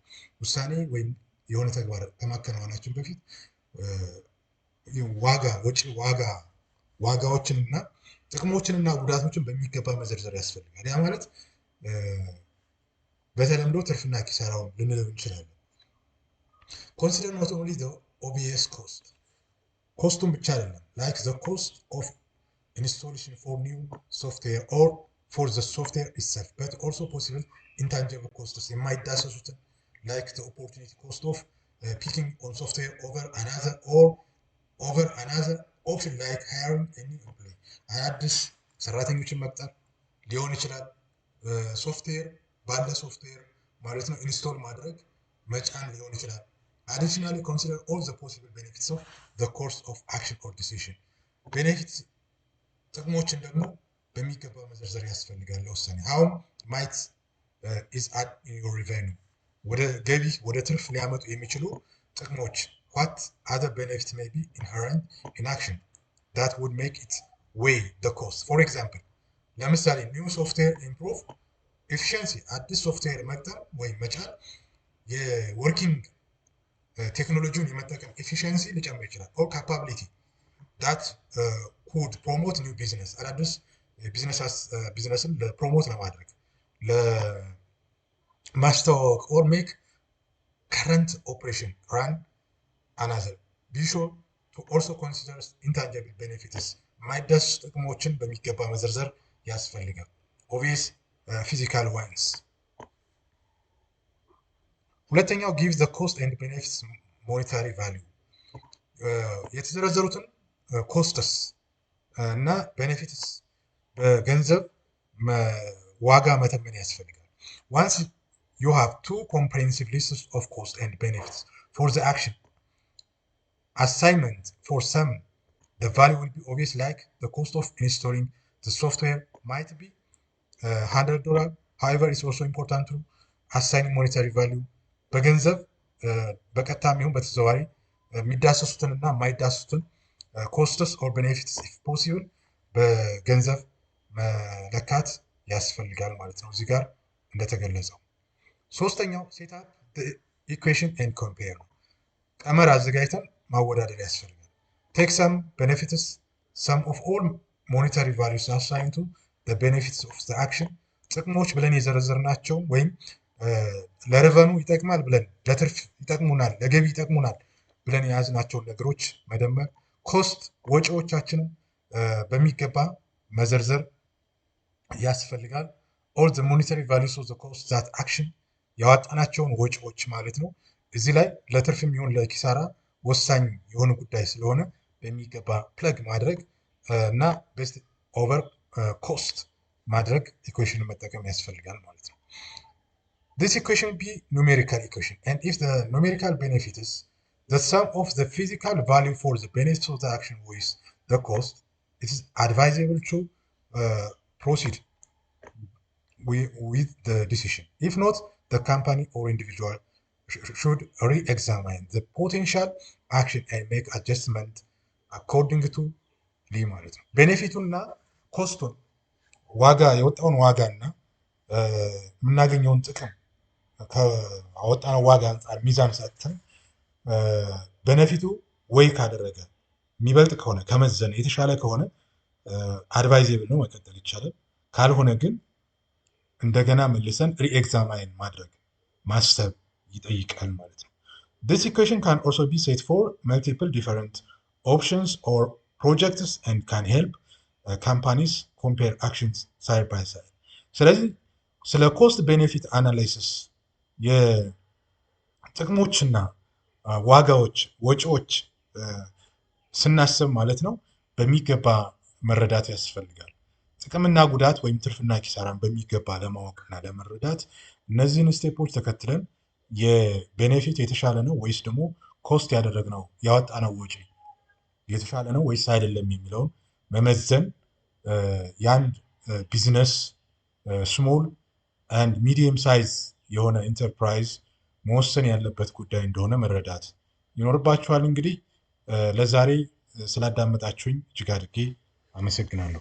ውሳኔ ወይም የሆነ ተግባር ከማከናወናችን በፊት ዋጋዎችንና ጥቅሞችንና ጉዳቶችን በሚገባ መዘርዘር ያስፈልጋል። ያ ማለት በተለምዶ ትርፍና ኪሳራውን ልንለው እንችላለን። consider not only the obvious cost ኮስቱን ብቻ አይደለም like the cost of installation for new software or for the software itself but also possible intangible costs የማይዳሰሱትን like the opportunity cost of picking on software over another option like hiring a new employee አዲስ ሰራተኞችን መቅጠር ሊሆን ይችላል። ሶፍትዌር ባለ ሶፍትዌር ማለት ነው ኢንስቶል ማድረግ መጫን ሊሆን ይችላል። additionally consider all the possible benefits of the course of action or decision benefits ጥቅሞችን ደግሞ በሚገባ መዘርዘር ያስፈልጋል ለውሳኔ how might is at your revenue ወደ ገቢ ወደ ትርፍ ሊያመጡ የሚችሉ ጥቅሞች what other benefits may be inherent in action that would make it weigh the cost. For example, ለምሳሌ ኒው ሶፍትዌር ኢምፕሩቭ ኤፊሽንሲ አዲስ ሶፍትዌር መቅጠር ወይም መጫን የወርኪንግ ቴክኖሎጂውን የመጠቀም ኤፊሽንሲ ሊጨምር ይችላል። ኦር ካፓቢሊቲ ዳት ኩድ ፕሮሞት ኒው ቢዝነስ አዳዲስ ቢዝነስን ፕሮሞት ለማድረግ ለማስተዋወቅ ኦር ሜክ ከረንት ኦፕሬሽን ራን አናዘር ቢሾ ቱ ኦልሶ ኮንሲደርስ ኢንታንጀብል ቤኔፊትስ የማይዳሰሱ ጥቅሞችን በሚገባ መዘርዘር ያስፈልጋል። ኦብቪየስ ፊዚካል ዋንስ። ሁለተኛው ጊቭ ዘ ኮስት ኤንድ ቤኔፊትስ ሞኔታሪ ቫሊዩ የተዘረዘሩትን ኮስትስ እና ቤኔፊትስ በገንዘብ ዋጋ መተመን ያስፈልጋል። ዋንስ ዩ ሃቭ ቱ ኮምፕሬሄንሲቭ ሊስትስ ኦፍ ኮስት ኤንድ ቤኔፊትስ ፎር ዘ አክሽን assignment for some the value will be obvious, like the cost of installing the software might be $100. However, it's also important to assign monetary value በገንዘብ በቀጥታም ይሁን በተዘዋዋሪ የሚዳሰሱትን እና የማይዳሰሱትን ኮስትስ ኦር ቤኔፊትስ ኢፍ ፖሲብል በገንዘብ መለካት ያስፈልጋል ማለት ነው እዚህ ጋር እንደተገለጸው። ሶስተኛው ሴትአፕ ኢኩዌሽን ኤንድ ኮምፔር ነው። ቀመር አዘጋጅተን ማወዳደር ያስፈልጋል። ቴክ ሰም ቤኔፊትስ ሰም ኦፍ ኦል ሞኔታሪ ቫሉስ አሳይን ቱ ዘ ቤኔፊትስ ኦፍ ዘ አክሽን ጥቅሞች ብለን የዘረዘርናቸው ወይም ለሬቨኑ ይጠቅማል ብለን ለትርፍ ይጠቅሙናል ለገቢ ይጠቅሙናል ብለን የያዝናቸውን ነገሮች መደመር፣ ኮስት ወጪዎቻችንን በሚገባ መዘርዘር ያስፈልጋል። ኦል ዘ ሞኔታሪ ቫሉስ ኦፍ ዘ ኮስት ዛት አክሽን ያወጣናቸውን ወጪዎች ማለት ነው። እዚህ ላይ ለትርፍም ይሁን ለኪሳራ ወሳኝ የሆነ ጉዳይ ስለሆነ በሚገባ ፕለግ ማድረግ እና ቤስት ኦቨር ኮስት ማድረግ ኢኩዌሽን መጠቀም ያስፈልጋል ማለት ነው። This equation will be numerical equation, and if the numerical benefit is the sum of the physical value for the benefit of the action with the cost, it is advisable to proceed with the decision. If not, the company or individual should re-examine the potential action and make adjustment according to ሊ ማለት ነው። ቤኔፊቱና ኮስቱን ዋጋ የወጣውን ዋጋና የምናገኘውን ጥቅም ከአወጣነው ዋጋ አንጻር ሚዛን ሰጥተን ቤኔፊቱ ወይ ካደረገ የሚበልጥ ከሆነ ከመዘነ የተሻለ ከሆነ አድቫይዜብል ነው መቀጠል ይቻላል። ካልሆነ ግን እንደገና መልሰን ሪኤግዛማይን ማድረግ ማሰብ ይጠይቃል ማለት ነው። This equation can also be set for multiple different options or projects and can help companies compare actions side by side. ስለዚህ ስለ ኮስት ቤኔፊት አናላይሲስ የጥቅሞችና ዋጋዎች ወጪዎች ስናስብ ማለት ነው በሚገባ መረዳት ያስፈልጋል። ጥቅምና ጉዳት ወይም ትርፍና ኪሳራን በሚገባ ለማወቅና ለመረዳት እነዚህን ስቴፖች ተከትለን የቤኔፊት የተሻለ ነው ወይስ ደግሞ ኮስት ያደረግነው ያወጣነው ወጪ የተሻለ ነው ወይስ አይደለም የሚለውን መመዘን የአንድ ቢዝነስ ስሞል አንድ ሚዲየም ሳይዝ የሆነ ኢንተርፕራይዝ መወሰን ያለበት ጉዳይ እንደሆነ መረዳት ይኖርባችኋል። እንግዲህ ለዛሬ ስላዳመጣችሁኝ እጅግ አድርጌ አመሰግናለሁ።